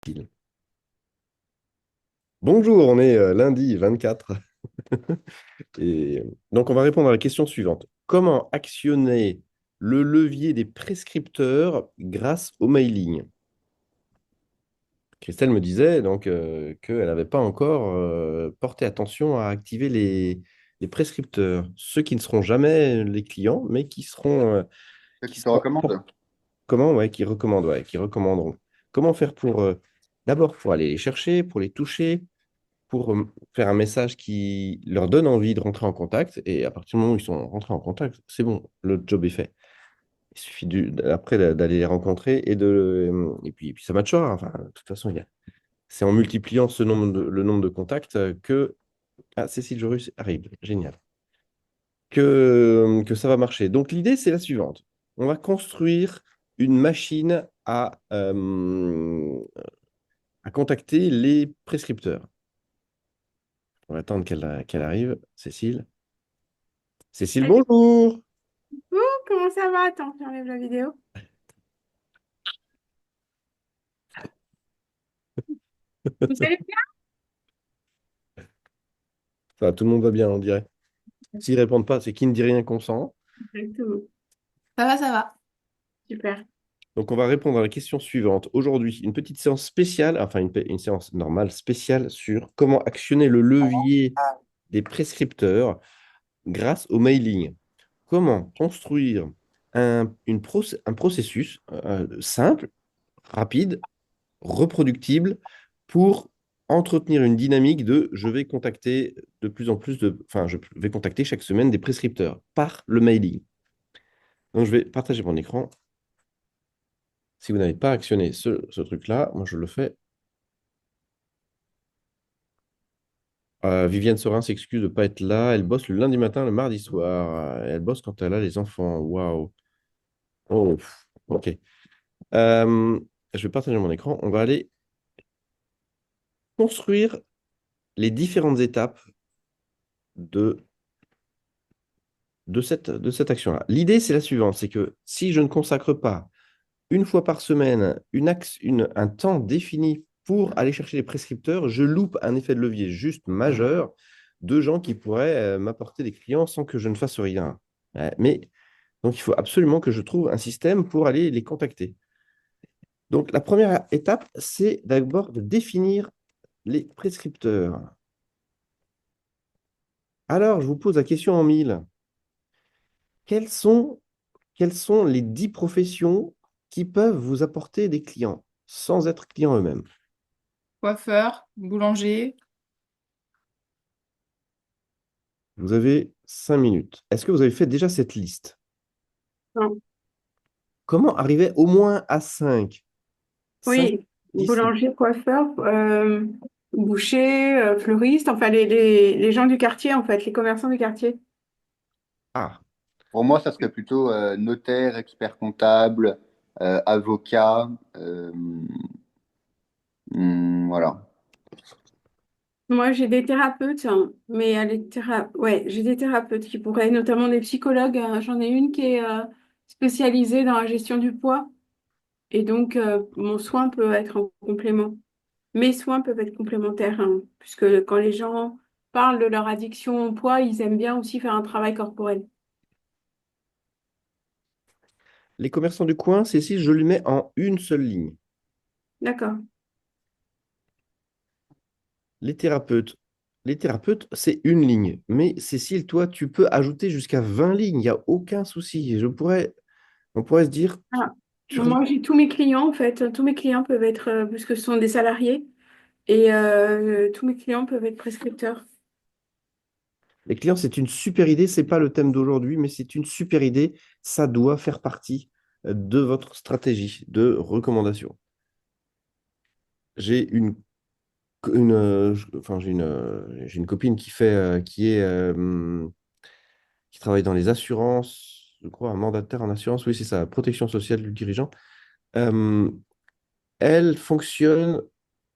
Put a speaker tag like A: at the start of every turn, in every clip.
A: Pile. Bonjour, on est lundi 24. Et donc, on va répondre à la question suivante. Comment actionner le levier des prescripteurs grâce au mailing? Christelle me disait donc qu'elle n'avait pas encore porté attention à activer les prescripteurs, ceux qui ne seront jamais les clients, mais qui seront,
B: Ceux
A: qui
B: qui te
A: seront
B: recommandent.
A: comment, ouais, qui recommandent, ouais, qui recommanderont. Comment faire pour d'abord pour aller les chercher, pour les toucher, pour faire un message qui leur donne envie de rentrer en contact. Et à partir du moment où ils sont rentrés en contact, c'est bon, le job est fait. Il suffit après d'aller les rencontrer et puis ça matchera. Enfin, de toute façon, c'est en multipliant le nombre de contacts que ah, Cécile Jorus arrive. Génial. Que ça va marcher. Donc l'idée, c'est la suivante. On va construire une machine à contacter les prescripteurs. On va attendre qu'elle arrive, Cécile. Cécile,
C: Salut.
A: bonjour.
C: Comment ça va? Attends, j'enlève la vidéo. Vous allez
A: Ça va, tout le monde va bien, on dirait.
C: bien?
A: S'ils répondent pas, c'est qui ne dit rien consent.
C: Exactement. Ça va, ça va. Super.
A: Donc, on va répondre à la question suivante. Aujourd'hui, une petite séance spéciale, enfin une séance normale spéciale sur comment actionner le levier des prescripteurs grâce au mailing. Comment construire un processus simple, rapide, reproductible pour entretenir une dynamique de je vais contacter de plus en plus enfin, je vais contacter chaque semaine des prescripteurs par le mailing. Donc, je vais partager mon écran. Si vous n'avez pas actionné ce truc-là, moi, je le fais. Viviane Sorin s'excuse de ne pas être là. Elle bosse le lundi matin, le mardi soir. Elle bosse quand elle a les enfants. Waouh. Oh, ok. Je vais partager mon écran. On va aller construire les différentes étapes de, de cette action-là. L'idée, c'est la suivante, c'est que si je ne consacre pas une fois par semaine un temps défini pour aller chercher les prescripteurs, je loupe un effet de levier juste majeur de gens qui pourraient m'apporter des clients sans que je ne fasse rien. Mais donc, il faut absolument que je trouve un système pour aller les contacter. Donc, la première étape, c'est d'abord de définir les prescripteurs. Alors, je vous pose la question en mille. Quelles sont, quelles sont les 10 professions qui peuvent vous apporter des clients sans être clients eux-mêmes?
C: Coiffeur, boulanger.
A: Vous avez 5 minutes. Est-ce que vous avez fait déjà cette liste?
C: Non.
A: Comment arriver au moins à 5, 5,
C: Oui,
A: 10?
C: boulanger, coiffeur, boucher, fleuriste, enfin les gens du quartier, en fait, les commerçants du quartier.
A: Ah,
B: Pour moi, ça serait plutôt notaire, expert comptable, avocat. Voilà.
C: Moi, j'ai des thérapeutes, hein, mais ouais, j'ai des thérapeutes qui pourraient, notamment des psychologues. J'en ai une qui est spécialisée dans la gestion du poids. Et donc, mon soin peut être en complément. Mes soins peuvent être complémentaires, hein, puisque quand les gens parlent de leur addiction au poids, ils aiment bien aussi faire un travail corporel.
A: les commerçants du coin, Cécile, je le mets en une seule ligne.
C: D'accord.
A: Les thérapeutes. Les thérapeutes, c'est une ligne. Mais Cécile, toi, tu peux ajouter jusqu'à 20 lignes. Il n'y a aucun souci. On pourrait se dire,
C: Ah,
A: tu
C: moi,
A: rajoutes-
C: j'ai tous mes clients, en fait. Tous mes clients peuvent être, puisque ce sont des salariés, et tous mes clients peuvent être prescripteurs.
A: les clients, c'est une super idée. C'est pas le thème d'aujourd'hui, mais c'est une super idée. Ça doit faire partie de votre stratégie de recommandation. J'ai j'ai une copine qui travaille dans les assurances, je crois, un mandataire en assurance. Oui, c'est ça, protection sociale du dirigeant. Euh, Elle fonctionne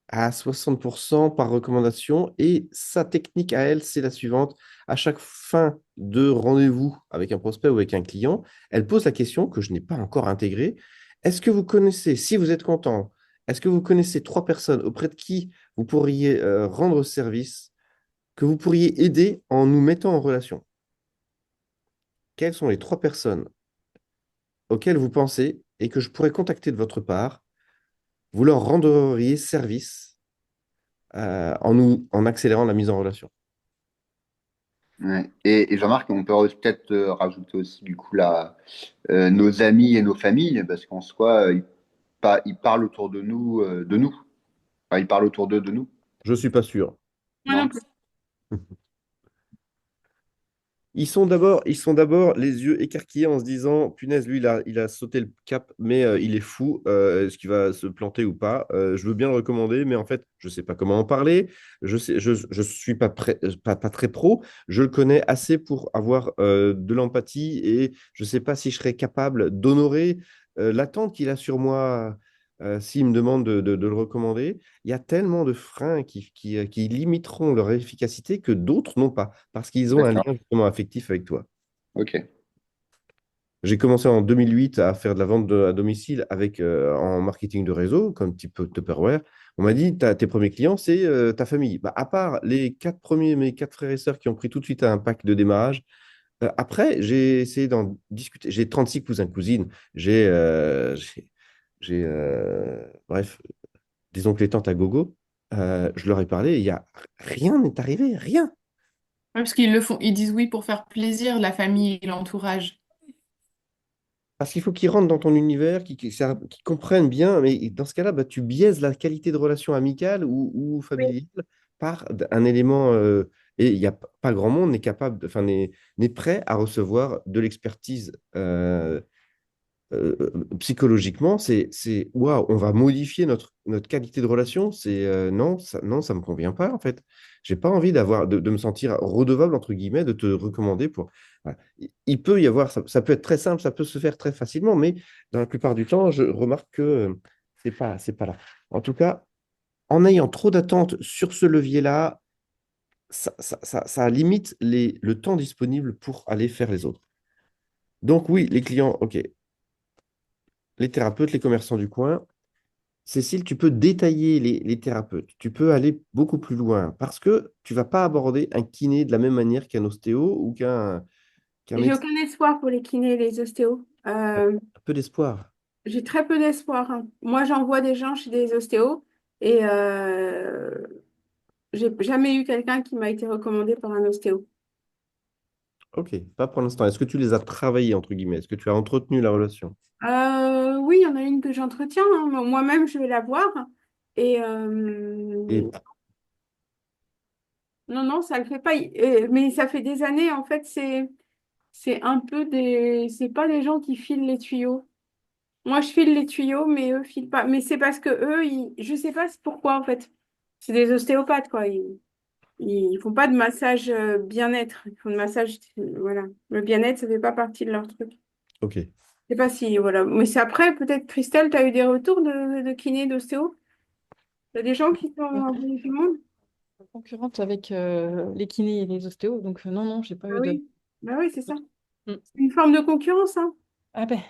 A: à 60% par recommandation et sa technique à elle, c'est la suivante. À chaque fin de rendez-vous avec un prospect ou avec un client, elle pose la question que je n'ai pas encore intégrée. Est-ce que vous connaissez, si vous êtes content Est-ce que vous connaissez trois personnes auprès de qui vous pourriez rendre service, que vous pourriez aider en nous mettant en relation? Quelles sont les trois personnes auxquelles vous pensez et que je pourrais contacter de votre part? Vous leur rendriez service en accélérant la mise en relation.
B: Ouais. Et Jean-Marc, on peut peut-être rajouter aussi du coup nos amis et nos familles, parce qu'en soi, ils parlent autour de nous. Enfin, ils parlent autour d'eux de nous,
A: Je ne suis pas sûr.
C: Moi non
B: non?
C: plus.
A: Ils sont d'abord les yeux écarquillés en se disant, punaise, lui, il a sauté le cap, mais il est fou. Est-ce qu'il va se planter ou pas? Je veux bien le recommander, mais en fait, je ne sais pas comment en parler. Je suis pas très pro. Je le connais assez pour avoir de l'empathie et je ne sais pas si je serais capable d'honorer l'attente qu'il a sur moi s'il me demande de le recommander. Il y a tellement de freins qui limiteront leur efficacité que d'autres n'ont pas, parce qu'ils ont un lien
B: D'accord.
A: justement affectif avec toi.
B: Ok.
A: J'ai commencé en 2008 à faire de la vente à domicile en marketing de réseau, comme type Tupperware. On m'a dit, tes premiers clients, c'est ta famille. Bah, à part les quatre premiers, mes quatre frères et sœurs qui ont pris tout de suite un pack de démarrage, après, j'ai essayé d'en discuter. J'ai 36 cousins, cousines. Bref, des oncles et tantes à gogo. Je leur ai parlé, rien n'est arrivé, rien.
D: Ouais, parce qu'ils le font, ils disent oui pour faire plaisir, la famille et l'entourage.
A: Parce qu'il faut qu'ils rentrent dans ton univers, qu'ils comprennent bien, mais dans ce cas-là, bah, tu biaises la qualité de relation amicale ou
C: Oui.
A: familiale par un élément, et il n'y a pas grand monde n'est capable, enfin, n'est prêt à recevoir de l'expertise psychologiquement, waouh, on va modifier notre qualité de relation. Non, ça me convient pas en fait. J'ai pas envie de me sentir redevable entre guillemets de te recommander pour. Voilà. Il peut y avoir, ça peut être très simple, ça peut se faire très facilement, mais dans la plupart du temps, je remarque que c'est pas là. En tout cas, en ayant trop d'attentes sur ce levier-là, ça limite le temps disponible pour aller faire les autres. Donc oui, les clients, ok, les thérapeutes, les commerçants du coin. Cécile, tu peux détailler les thérapeutes, tu peux aller beaucoup plus loin parce que tu vas pas aborder un kiné de la même manière qu'un ostéo ou qu'un
C: J'ai
A: médecin.
C: aucun espoir pour les kinés et les ostéos.
A: Un peu d'espoir.
C: J'ai très peu d'espoir, hein. Moi, j'envoie des gens chez des ostéos et j'ai jamais eu quelqu'un qui m'a été recommandé par un ostéo.
A: Ok, pas pour l'instant. Est-ce que tu les as travaillés, entre guillemets? Est-ce que tu as entretenu la relation?
C: Oui, il y en a une que j'entretiens, hein. Moi-même, je vais la voir. Et
A: Et
C: non, non, ça le fait pas. Mais ça fait des années, en fait, c'est un peu c'est pas des gens qui filent les tuyaux. Moi, je file les tuyaux, mais eux filent pas. Mais c'est parce que eux, je sais pas pourquoi, en fait. C'est des ostéopathes, quoi. Ils font pas de massage bien-être. Ils font de massage, voilà. Le bien-être, ça fait pas partie de leur truc.
A: ok.
C: Je sais pas si, voilà. Mais c'est après, peut-être, Christelle, tu as eu des retours de kiné, d'ostéo? Il y a des gens qui sont envoyés du monde?
E: Concurrente avec les kinés et les ostéos. Donc, non, non, j'ai pas
C: Ah
E: eu de.
C: oui, bah oui, c'est ça.
E: Mm.
C: C'est une forme de concurrence, hein.
E: Ah ben,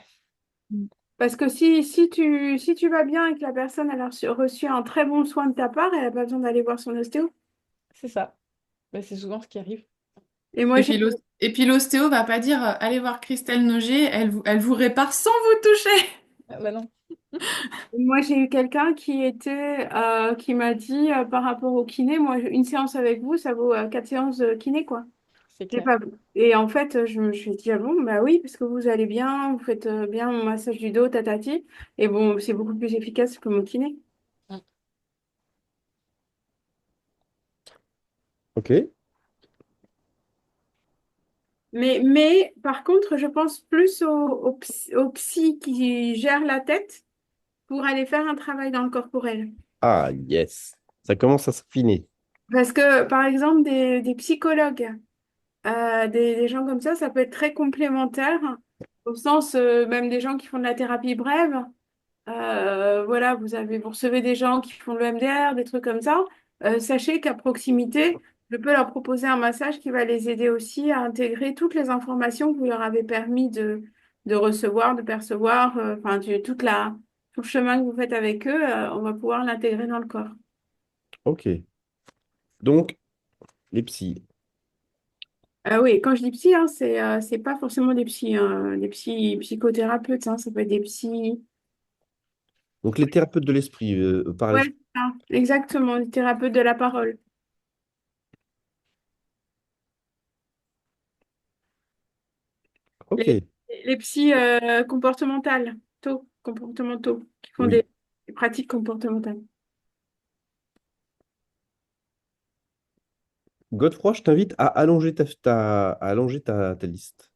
C: Parce que si tu vas bien et que la personne elle a reçu un très bon soin de ta part, elle n'a pas besoin d'aller voir son ostéo.
E: c'est ça. Ben, c'est souvent ce qui arrive.
C: Et moi,
D: Et
C: j'ai
D: puis l'ostéo va pas dire allez voir Christelle Noger, elle vous répare sans vous toucher.
E: Ah, bah non,
C: Moi, j'ai eu quelqu'un qui m'a dit par rapport au kiné, moi, une séance avec vous, ça vaut 4 séances de kiné, quoi.
E: c'est
C: J'ai
E: clair.
C: pas... Et en fait, je me suis dit, ah bon, bah oui, parce que vous allez bien, vous faites bien mon massage du dos, tatati. Et bon, c'est beaucoup plus efficace que mon kiné.
E: Mm.
A: Ok.
C: Mais par contre, je pense plus aux psy qui gèrent la tête pour aller faire un travail dans le corporel.
A: Ah, yes. Ça commence à s'affiner.
C: Parce que, par exemple, des psychologues, des gens comme ça peut être très complémentaire, au sens, même des gens qui font de la thérapie brève. Voilà, vous recevez des gens qui font le MDR, des trucs comme ça. Sachez qu'à proximité, je peux leur proposer un massage qui va les aider aussi à intégrer toutes les informations que vous leur avez permis de recevoir, de percevoir, enfin, toute sur le chemin que vous faites avec eux, on va pouvoir l'intégrer dans le corps.
A: Ok. Donc, les psys.
C: Ah oui, quand je dis psy, hein, c'est pas forcément des psys psychothérapeutes, hein, ça peut être des psys.
A: Donc, les thérapeutes de l'esprit, par
C: Ouais,
A: l'esprit.
C: c'est ça, exactement, des thérapeutes de la parole.
A: Ok.
C: Les, les psys comportementaux, qui font
A: Oui.
C: des pratiques comportementales.
A: Godefroy, je t'invite à allonger à allonger ta liste.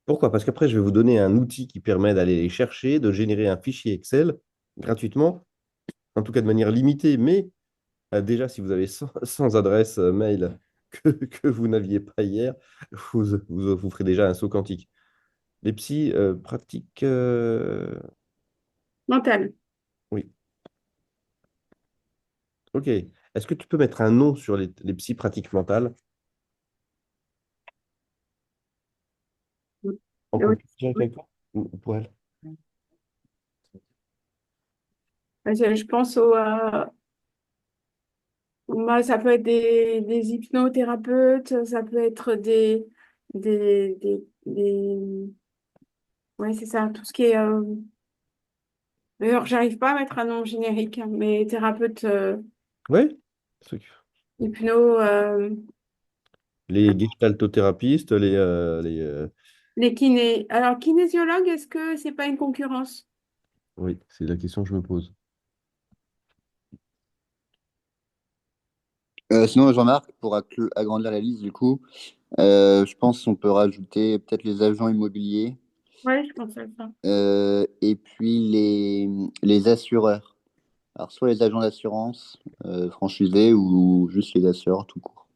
A: Pourquoi? Parce qu'après, je vais vous donner un outil qui permet d'aller les chercher, de générer un fichier Excel gratuitement, en tout cas de manière limitée, mais déjà, si vous avez 100 adresses mail que vous n'aviez pas hier, vous ferez déjà un saut quantique. Les psys pratiques,
C: Mentales.
A: oui, ok. Est-ce que tu peux mettre un nom sur les psys pratiques mentales en
C: Oui.
A: compétition avec toi ou pour elle?
C: Je pense bah, ça peut être des hypnothérapeutes, ça peut être ouais, c'est ça, tout ce qui est, d'ailleurs, j'arrive pas à mettre un nom générique, hein, mais thérapeutes,
A: Oui,
C: hypno,
A: les gestaltothérapistes,
C: les kinés. Alors, kinésiologue, est-ce que c'est pas une concurrence?
A: oui, c'est la question que je me pose.
B: Sinon, Jean-Marc, pour agrandir la liste, du coup, je pense qu'on peut rajouter peut-être les agents immobiliers
C: Ouais, je pense à ça.
B: et puis les assureurs. Alors, soit les agents d'assurance franchisés ou juste les assureurs tout court.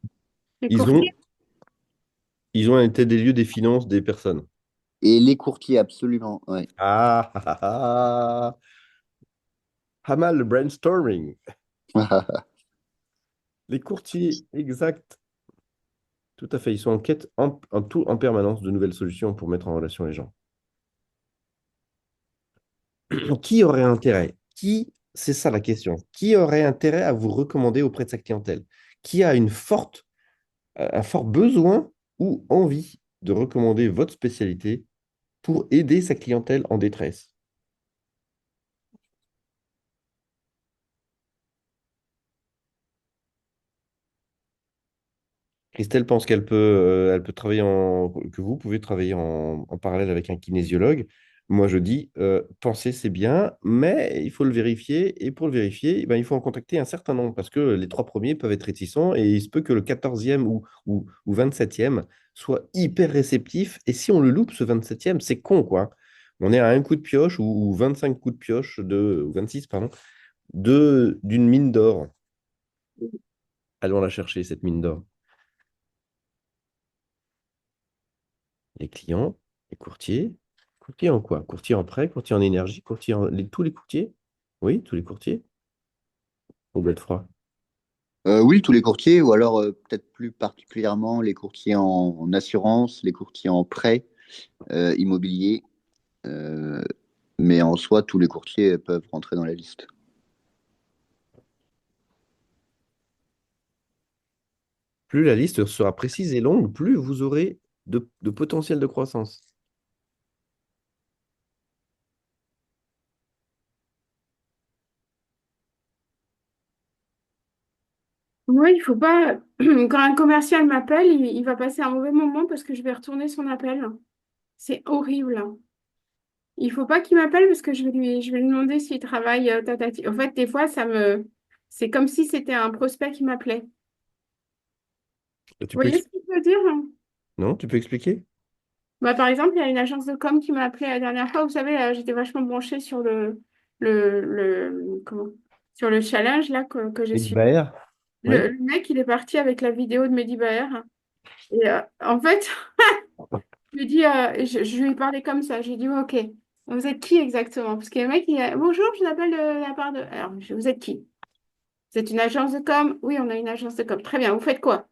C: Les
A: Ils
C: courtiers?
A: ont, ils ont un état des lieux des finances des personnes.
B: Et les courtiers, absolument, ouais.
A: Ah, ah, ah, ah. Pas mal le brainstorming. Les courtiers, exact. Tout à fait. Ils sont en quête en permanence de nouvelles solutions pour mettre en relation les gens. Qui aurait intérêt? C'est ça la question. Qui aurait intérêt à vous recommander auprès de sa clientèle? Qui a un fort besoin ou envie de recommander votre spécialité pour aider sa clientèle en détresse? Christelle pense elle peut travailler que vous pouvez travailler en parallèle avec un kinésiologue. Moi, je dis, penser, c'est bien, mais il faut le vérifier. Et pour le vérifier, eh ben, il faut en contacter un certain nombre parce que les trois premiers peuvent être réticents et il se peut que le 14e ou 27e soit hyper réceptif. Et si on le loupe, ce 27e, c'est con, quoi. On est à un coup de pioche ou 25 coups de pioche ou 26, pardon, d'une mine d'or. Allons la chercher, cette mine d'or. Les clients, les courtiers. Courtier en quoi? Courtier en prêt, courtier en énergie, tous les courtiers? Oui, tous les courtiers. Au bled froid.
B: Oui, tous les courtiers, ou alors peut-être plus particulièrement les courtiers en assurance, les courtiers en prêt immobilier. Euh, mais en soi, tous les courtiers peuvent rentrer dans la liste.
A: Plus la liste sera précise et longue, plus vous aurez de potentiel de croissance.
C: Oui, il faut pas. Quand un commercial m'appelle, il va passer un mauvais moment parce que je vais retourner son appel. C'est horrible. Il faut pas qu'il m'appelle parce que je vais lui demander s'il travaille tatati. En fait, des fois, c'est comme si c'était un prospect qui m'appelait.
A: Tu
C: Vous
A: peux
C: voyez ce que je veux dire?
A: Non, tu peux expliquer?
C: Bah, par exemple, il y a une agence de com qui m'a appelé la dernière fois. Vous savez, j'étais vachement branchée sur comment? Sur le challenge là que je
A: Mehdi
C: suis.
A: Baer? Oui.
C: Le mec, il est parti avec la vidéo de Mehdi Baer. Et en fait, je lui dis, je lui ai parlé comme ça. Je lui ai dit, ouais, ok, vous êtes qui exactement? Parce que le mec, il a, bonjour, je vous appelle de la part de. Alors, vous êtes qui? Vous êtes une agence de com? Oui, on a une agence de com. Très bien, vous faites quoi?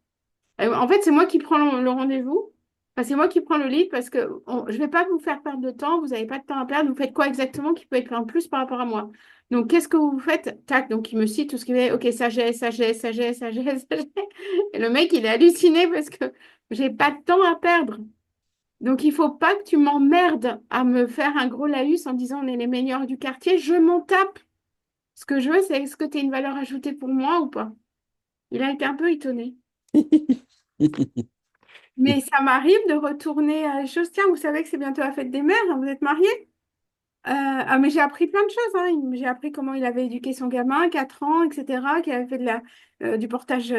C: En fait, c'est moi qui prends le rendez-vous Enfin, c'est moi qui prends le lead parce que je ne vais pas vous faire perdre de temps, vous n'avez pas de temps à perdre, vous faites quoi exactement qui peut être en plus par rapport à moi? Donc, qu'est-ce que vous faites? Tac, donc il me cite tout ce qu'il fait, ok, sagesse, sagesse, sagesse, sagesse, sagesse. Et le mec, il est halluciné parce que j'ai pas de temps à perdre. Donc, il faut pas que tu m'emmerdes à me faire un gros laïus en disant on est les meilleurs du quartier, je m'en tape. Ce que je veux, c'est est-ce que tu as une valeur ajoutée pour moi ou pas? Il a été un peu étonné. Mais ça m'arrive de retourner à les choses. Tiens, vous savez que c'est bientôt la fête des mères, hein, vous êtes mariés? Ah, mais j'ai appris plein de choses, hein. J'ai appris comment il avait éduqué son gamin, 4 ans, etc. Qu'il avait fait du portage,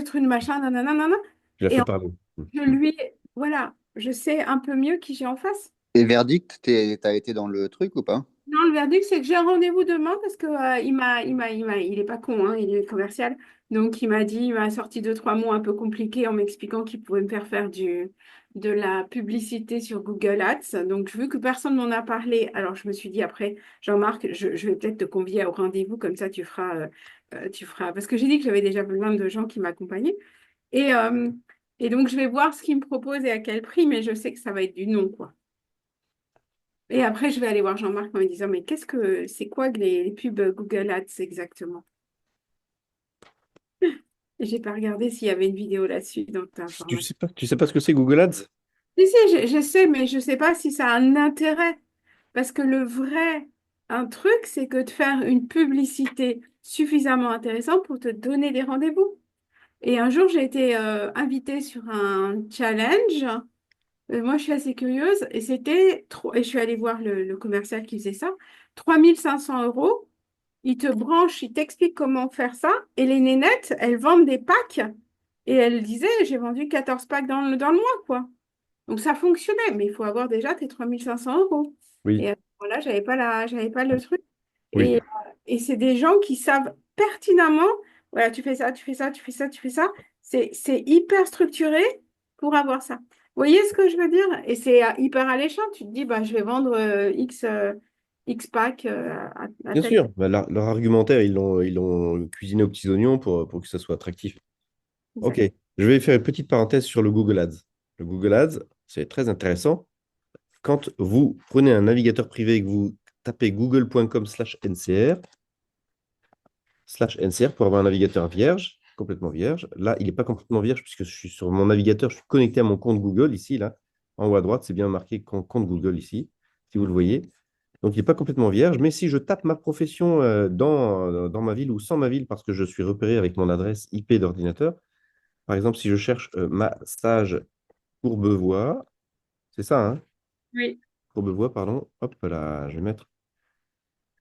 C: truc, machin, nanana, nanana.
A: Je la
C: Et
A: fais parler.
C: je lui, voilà, je sais un peu mieux qui j'ai en face.
B: Et verdict, t'as été dans le truc ou pas?
C: Non, le verdict, c'est que j'ai un rendez-vous demain parce que il est pas con, hein, il est commercial. Donc, il m'a sorti deux, trois mots un peu compliqués en m'expliquant qu'il pouvait me faire de la publicité sur Google Ads. Donc, vu que personne m'en a parlé, alors je me suis dit après, Jean-Marc, je vais peut-être te convier au rendez-vous, comme ça tu feras, parce que j'ai dit que j'avais déjà besoin de gens qui m'accompagnaient. Et, euh, et donc, je vais voir ce qu'il me propose et à quel prix, mais je sais que ça va être du non, quoi. Et après, je vais aller voir Jean-Marc en me disant, mais c'est quoi que les pubs Google Ads exactement? Et j'ai pas regardé s'il y avait une vidéo là-dessus dans ta information.
A: Tu sais pas ce que c'est Google Ads?
C: Si, si, je sais, mais je sais pas si ça a un intérêt. Parce que un truc, c'est que de faire une publicité suffisamment intéressante pour te donner des rendez-vous. Et un jour, j'ai été invitée sur un challenge. Moi, je suis assez curieuse et je suis allée voir le commercial qui faisait ça. 3 500 euros. Il te branche, il t'explique comment faire ça. Et les nénettes, elles vendent des packs. Et elle disait, j'ai vendu 14 packs dans le mois, quoi. Donc ça fonctionnait, mais il faut avoir déjà tes 3 500 euros.
A: Oui,
C: Et à ce moment-là, j'avais pas le truc.
A: oui.
C: Et c'est des gens qui savent pertinemment, voilà, tu fais ça, tu fais ça, tu fais ça, tu fais ça. C'est hyper structuré pour avoir ça. Vous voyez ce que je veux dire? Et c'est hyper alléchant. Tu te dis, bah, je vais vendre X pack à
A: Bien
C: tel.
A: sûr. Bah, leur argumentaire, ils l'ont cuisiné aux petits oignons pour que ça soit attractif. Ok,
C: Exact.
A: je vais faire une petite parenthèse sur le Google Ads. Le Google Ads, c'est très intéressant. Quand vous prenez un navigateur privé et que vous tapez google.com/ncr pour avoir un navigateur vierge, complètement vierge. Là, il n'est pas complètement vierge puisque je suis sur mon navigateur, je suis connecté à mon compte Google ici, là. En haut à droite, c'est bien marqué compte Google ici, si vous le voyez. Donc, il n'est pas complètement vierge, mais si je tape ma profession dans ma ville ou sans ma ville, parce que je suis repéré avec mon adresse IP d'ordinateur, par exemple, si je cherche massage Courbevoie, c'est ça, hein?
C: Oui.
A: Courbevoie, pardon. Hop là, je vais mettre.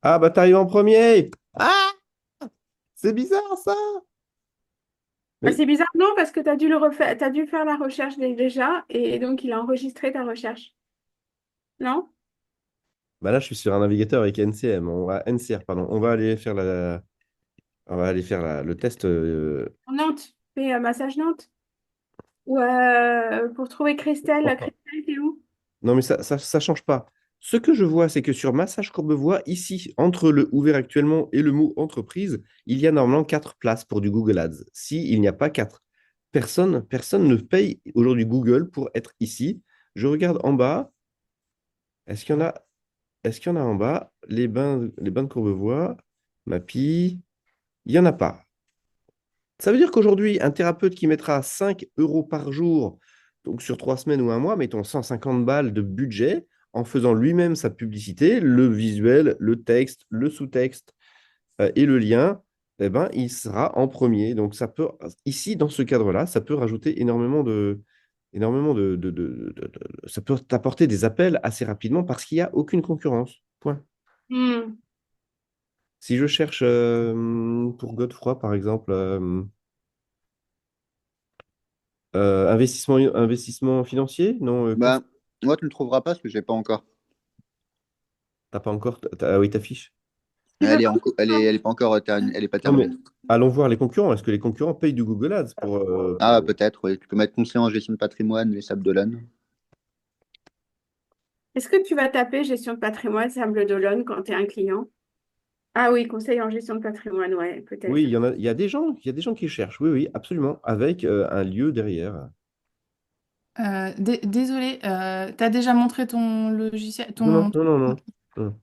A: Ah, bah, t'arrives en premier! Ah, c'est bizarre ça!
C: Bah,
A: Mais
C: c'est bizarre, non, parce que tu as dû le refaire, tu dû faire la recherche déjà, et donc il a enregistré ta recherche. Non?
A: bah là, je suis sur un navigateur avec NCM. NCR, pardon. On va aller faire le test.
C: En Nantes. Fais massage Nantes. Ou pour trouver Christelle, Christelle, t'es où?
A: Non, mais ça change pas. Ce que je vois, c'est que sur Massage Courbevoie, ici, entre le ouvert actuellement et le mot entreprise, il y a normalement 4 places pour du Google Ads. S'il n'y a pas 4, personne ne paye aujourd'hui Google pour être ici. Je regarde en bas. Est-ce qu'il y en a, est-ce qu'il y en a en bas? Les bains de Courbevoie, Mappy, il n'y en a pas. Ça veut dire qu'aujourd'hui, un thérapeute qui mettra 5 euros par jour, donc sur 3 semaines ou un mois, mettons 150 balles de budget, en faisant lui-même sa publicité, le visuel, le texte, le sous-texte et le lien, eh ben, il sera en premier. Donc, ici, dans ce cadre-là, ça peut rajouter ça peut t'apporter des appels assez rapidement parce qu'il n'y a aucune concurrence. Point.
C: Hmm.
A: Si je cherche pour Godefroy, par exemple, investissement financier? Non,
B: Bah, moi, tu ne le trouveras pas parce que j'ai pas encore.
A: t'as pas encore. Ah oui, t'affiches.
C: Tu veux pas?
B: Elle est pas encore, elle est pas
A: Non, mais
B: terminée.
A: allons voir les concurrents. Est-ce que les concurrents payent du Google Ads
B: Ah, peut-être, oui. Tu peux mettre conseiller en gestion de patrimoine, les Sables d'Olonne.
C: Est-ce que tu vas taper gestion de patrimoine, Sable d'Olonne, quand tu es un client? Ah oui, conseil en gestion de patrimoine, ouais,
A: Oui,
C: peut-être.
A: il y a des gens qui cherchent. Oui, oui, absolument. Avec un lieu derrière.
D: Désolé, t'as déjà montré ton logiciel,
A: Non, non,
D: ton...
A: non, non, non. Non.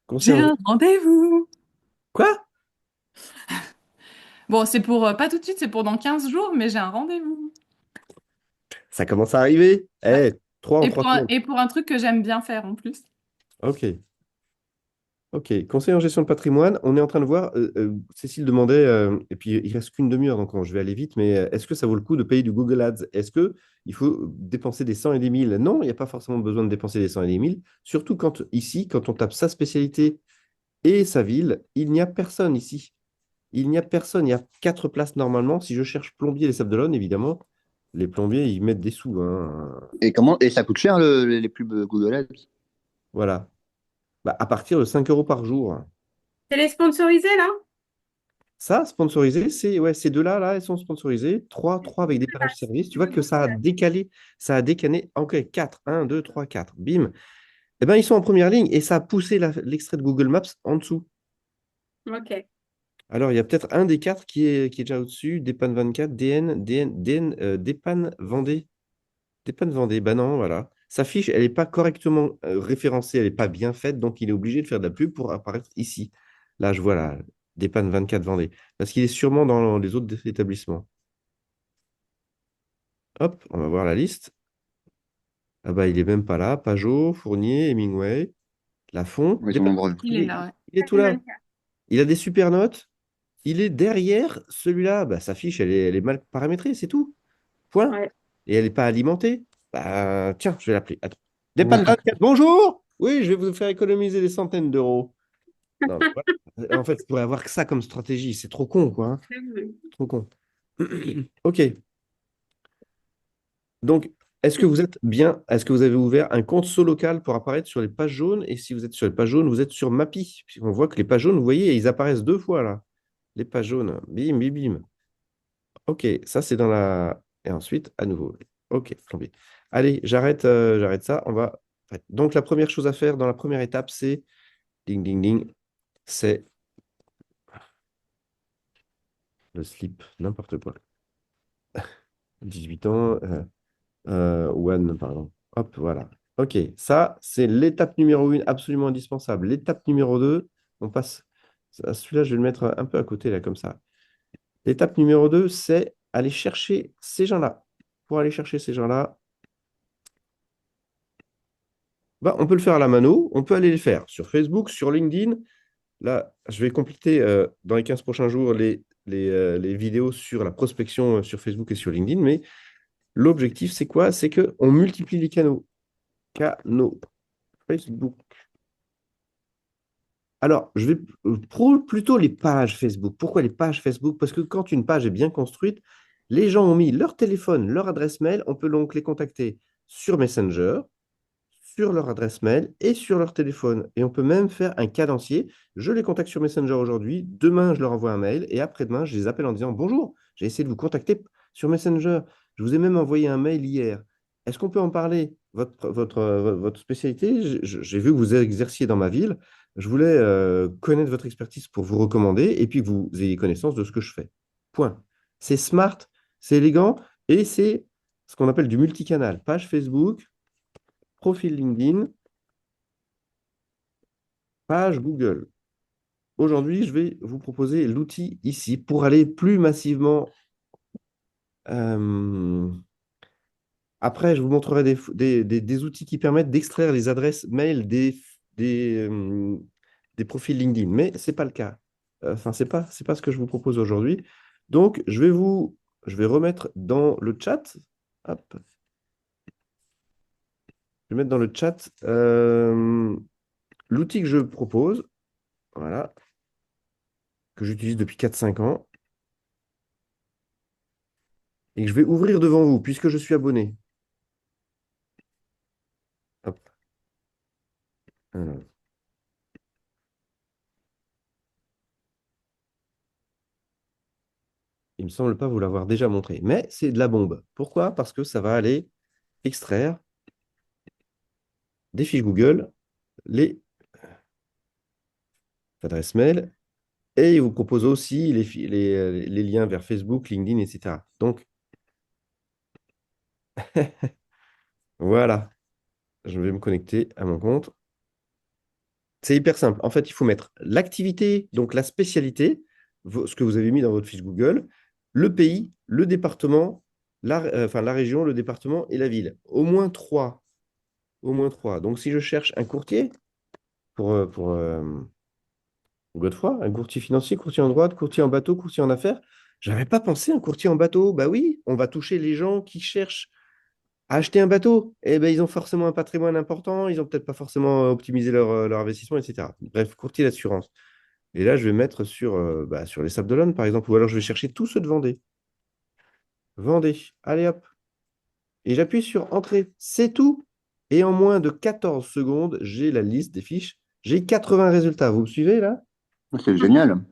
A: Conseil
D: J'ai
A: en...
D: un rendez-vous.
A: Quoi?
D: Bon, c'est pour, pas tout de suite, c'est pour dans 15 jours, mais j'ai un rendez-vous.
A: Ça commence à arriver.
D: Ouais.
A: 3 en 3 semaines.
D: Et pour un truc que j'aime bien faire en plus.
A: Ok. Ok, conseiller en gestion de patrimoine, on est en train de voir, Cécile demandait, et puis il reste qu'une demi-heure, donc je vais aller vite, mais est-ce que ça vaut le coup de payer du Google Ads? Est-ce que il faut dépenser des 100 et des 1000? Non, il n'y a pas forcément besoin de dépenser des 100 et des 1000, surtout quand ici, quand on tape sa spécialité et sa ville, il n'y a personne ici. Il n'y a personne, il y a 4 places normalement. Si je cherche plombier les Sables d'Olonne, évidemment, les plombiers, ils mettent des sous, hein.
B: Et ça coûte cher les pubs Google Ads?
A: Voilà. Bah, à partir de 5 euros par jour.
C: C'est les sponsorisés, là?
A: Ça, sponsorisé, c'est ouais, ces deux-là, là, elles sont sponsorisées. Trois avec des pages services. Tu vois que ça a décalé. Ok, 4, 1, 2, 3, 4. Bim. Eh bien, ils sont en première ligne et ça a poussé l'extrait de Google Maps en dessous.
C: Ok.
A: Alors, il y a peut-être un des 4 qui est déjà au-dessus. Dépanne 24, Dépanne Vendée. Dépanne Vendée. Ben non, voilà. Sa fiche, elle n'est pas correctement référencée, elle n'est pas bien faite, donc il est obligé de faire de la pub pour apparaître ici. Là, je vois là, Dépanne 24 Vendée. Parce qu'il est sûrement dans les autres établissements. Hop, on va voir la liste. Ah bah, il est même pas là. Pajot, Fournier, Hemingway, Lafont.
B: Ils sont nombreux.
D: Il est là, ouais.
A: Il est tout là. Il a des super notes. Il est derrière celui-là. Bah, sa fiche, elle est mal paramétrée, c'est tout. Point.
C: Ouais.
A: Et elle n'est pas alimentée. Bah, tiens, je vais l'appeler. Attends. Dépanne 24, bonjour! Oui, je vais vous faire économiser des centaines d'euros. Non, mais voilà. En fait, je pourrais avoir que ça comme stratégie. C'est trop con, quoi, hein. Trop con. Ok. Donc, est-ce que vous êtes bien? Est-ce que vous avez ouvert un compte local pour apparaître sur les pages jaunes? Et si vous êtes sur les pages jaunes, vous êtes sur Mappy. Puisqu'on voit que les pages jaunes, vous voyez, ils apparaissent 2 fois là. Les pages jaunes. Bim, bim, bim. Ok, ça c'est dans la. Et ensuite, à nouveau. Ok, plombier. Allez, j'arrête ça. On va. Ouais. Donc, la première chose à faire dans la première étape, c'est ding, ding, ding. C'est le slip, n'importe quoi. 18 ans. One, pardon. Hop, voilà. Ok, ça, c'est l'étape numéro 1, absolument indispensable. L'étape numéro 2, on passe. Celui-là, je vais le mettre un peu à côté, là, comme ça. L'étape numéro 2, c'est aller chercher ces gens-là. Pour aller chercher ces gens-là, bah, on peut le faire à la mano, on peut aller les faire sur Facebook, sur LinkedIn. Là, je vais compléter dans les 15 prochains jours les vidéos sur la prospection sur Facebook et sur LinkedIn. Mais l'objectif, c'est quoi? C'est qu'on multiplie les canaux. Canaux. Facebook. Alors, je vais plutôt les pages Facebook. Pourquoi les pages Facebook? Parce que quand une page est bien construite, les gens ont mis leur téléphone, leur adresse mail. On peut donc les contacter sur Messenger, sur leur adresse mail et sur leur téléphone. Et on peut même faire un cadencier. Je les contacte sur Messenger aujourd'hui. Demain, je leur envoie un mail. Et après-demain, je les appelle en disant: Bonjour, j'ai essayé de vous contacter sur Messenger. Je vous ai même envoyé un mail hier. Est-ce qu'on peut en parler? Votre spécialité, j'ai vu que vous exerciez dans ma ville. Je voulais connaître votre expertise pour vous recommander et puis que vous ayez connaissance de ce que je fais. Point. C'est smart, c'est élégant et c'est ce qu'on appelle du multicanal. Page Facebook, profil LinkedIn, page Google. Aujourd'hui, je vais vous proposer l'outil ici pour aller plus massivement. euh, Après, je vous montrerai des outils qui permettent d'extraire les adresses mail des profils LinkedIn, mais ce n'est pas le cas. Enfin, c'est pas ce que je vous propose aujourd'hui. Donc, je vais remettre dans le chat. Hop, je vais mettre dans le chat l'outil que je propose. Voilà, que j'utilise depuis 4 5 ans. Et que je vais ouvrir devant vous, puisque je suis abonné. Hop. Alors, il me semble pas vous l'avoir déjà montré, mais c'est de la bombe. Pourquoi? Parce que ça va aller extraire des fiches Google, les adresses mail, et il vous propose aussi les liens vers Facebook, LinkedIn, etc. Donc, Voilà, je vais me connecter à mon compte. C'est hyper simple. En fait, il faut mettre l'activité, donc la spécialité, ce que vous avez mis dans votre fiche Google, le pays, le département, enfin, la région, le département et la ville. Au moins trois. Au moins trois. Donc, si je cherche un courtier pour Godefroy, un courtier financier, courtier en droit, courtier en bateau, courtier en affaires, j'avais pas pensé un courtier en bateau. Bah oui, on va toucher les gens qui cherchent à acheter un bateau. Eh ben, ils ont forcément un patrimoine important, ils ont peut-être pas forcément optimisé leur investissement, etc. Bref, courtier d'assurance. Et là, je vais mettre sur les Sables d'Olonne, par exemple, ou alors je vais chercher tous ceux de Vendée. Vendée, allez hop. Et j'appuie sur Entrée. C'est tout. Et en moins de 14 secondes, j'ai la liste des fiches. J'ai 80 résultats. Vous me suivez là?
B: C'est génial.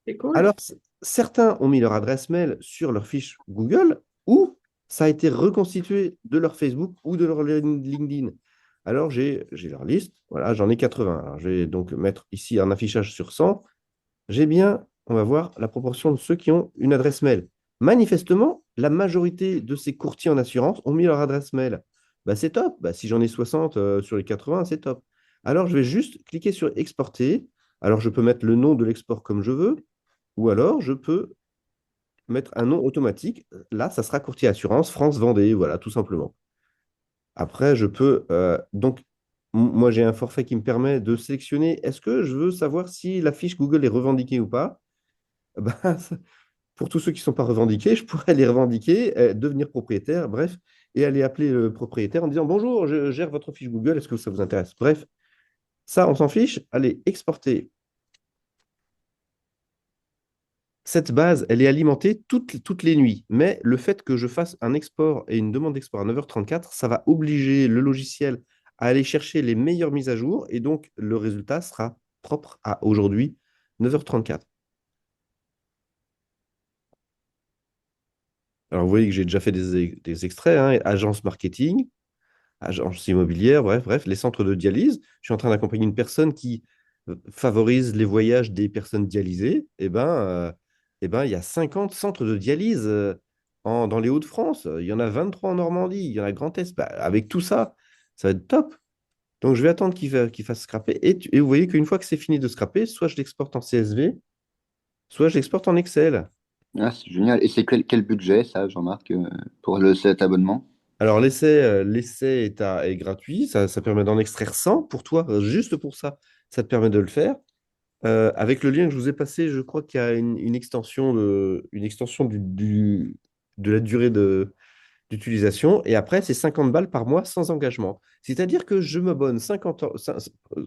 C: C'est cool.
A: Alors, certains ont mis leur adresse mail sur leur fiche Google ou ça a été reconstitué de leur Facebook ou de leur LinkedIn. Alors, j'ai leur liste. Voilà, j'en ai 80. Alors, je vais donc mettre ici un affichage sur 100. J'ai bien, on va voir la proportion de ceux qui ont une adresse mail. Manifestement, la majorité de ces courtiers en assurance ont mis leur adresse mail. Bah, c'est top. Bah, si j'en ai 60 sur les 80, c'est top. Alors, je vais juste cliquer sur exporter. Alors, je peux mettre le nom de l'export comme je veux, ou alors je peux mettre un nom automatique. Là, ça sera courtier assurance France Vendée, voilà, tout simplement. Après, je peux donc moi j'ai un forfait qui me permet de sélectionner est-ce que je veux savoir si la fiche Google est revendiquée ou pas. Ben, pour tous ceux qui ne sont pas revendiqués, je pourrais les revendiquer, devenir propriétaire, bref, et aller appeler le propriétaire en disant bonjour, je gère votre fiche Google, est-ce que ça vous intéresse? Bref, ça, on s'en fiche. Allez, exporter. Cette base, elle est alimentée toutes les nuits. Mais le fait que je fasse un export et une demande d'export à 9h34, ça va obliger le logiciel à aller chercher les meilleures mises à jour. Et donc, le résultat sera propre à aujourd'hui, 9h34. Alors, vous voyez que j'ai déjà fait des extraits, hein, agence marketing, agence immobilière, bref, les centres de dialyse. Je suis en train d'accompagner une personne qui favorise les voyages des personnes dialysées. Il y a 50 centres de dialyse dans les Hauts-de-France. Il y en a 23 en Normandie, il y en a Grand Est. Bah, avec tout ça, ça va être top. Donc, je vais attendre qu'il fasse scraper. Et vous voyez qu'une fois que c'est fini de scraper, soit je l'exporte en CSV, soit je l'exporte en Excel.
B: Ah, c'est génial. Et c'est quel budget, ça, Jean-Marc, pour cet abonnement?
A: Alors, l'essai est gratuit. Ça permet d'en extraire 100 pour toi, juste pour ça. Ça te permet de le faire. Avec le lien que je vous ai passé, je crois qu'il y a une extension de la durée d'utilisation. Et après, c'est 50 balles par mois sans engagement. C'est-à-dire que je m'abonne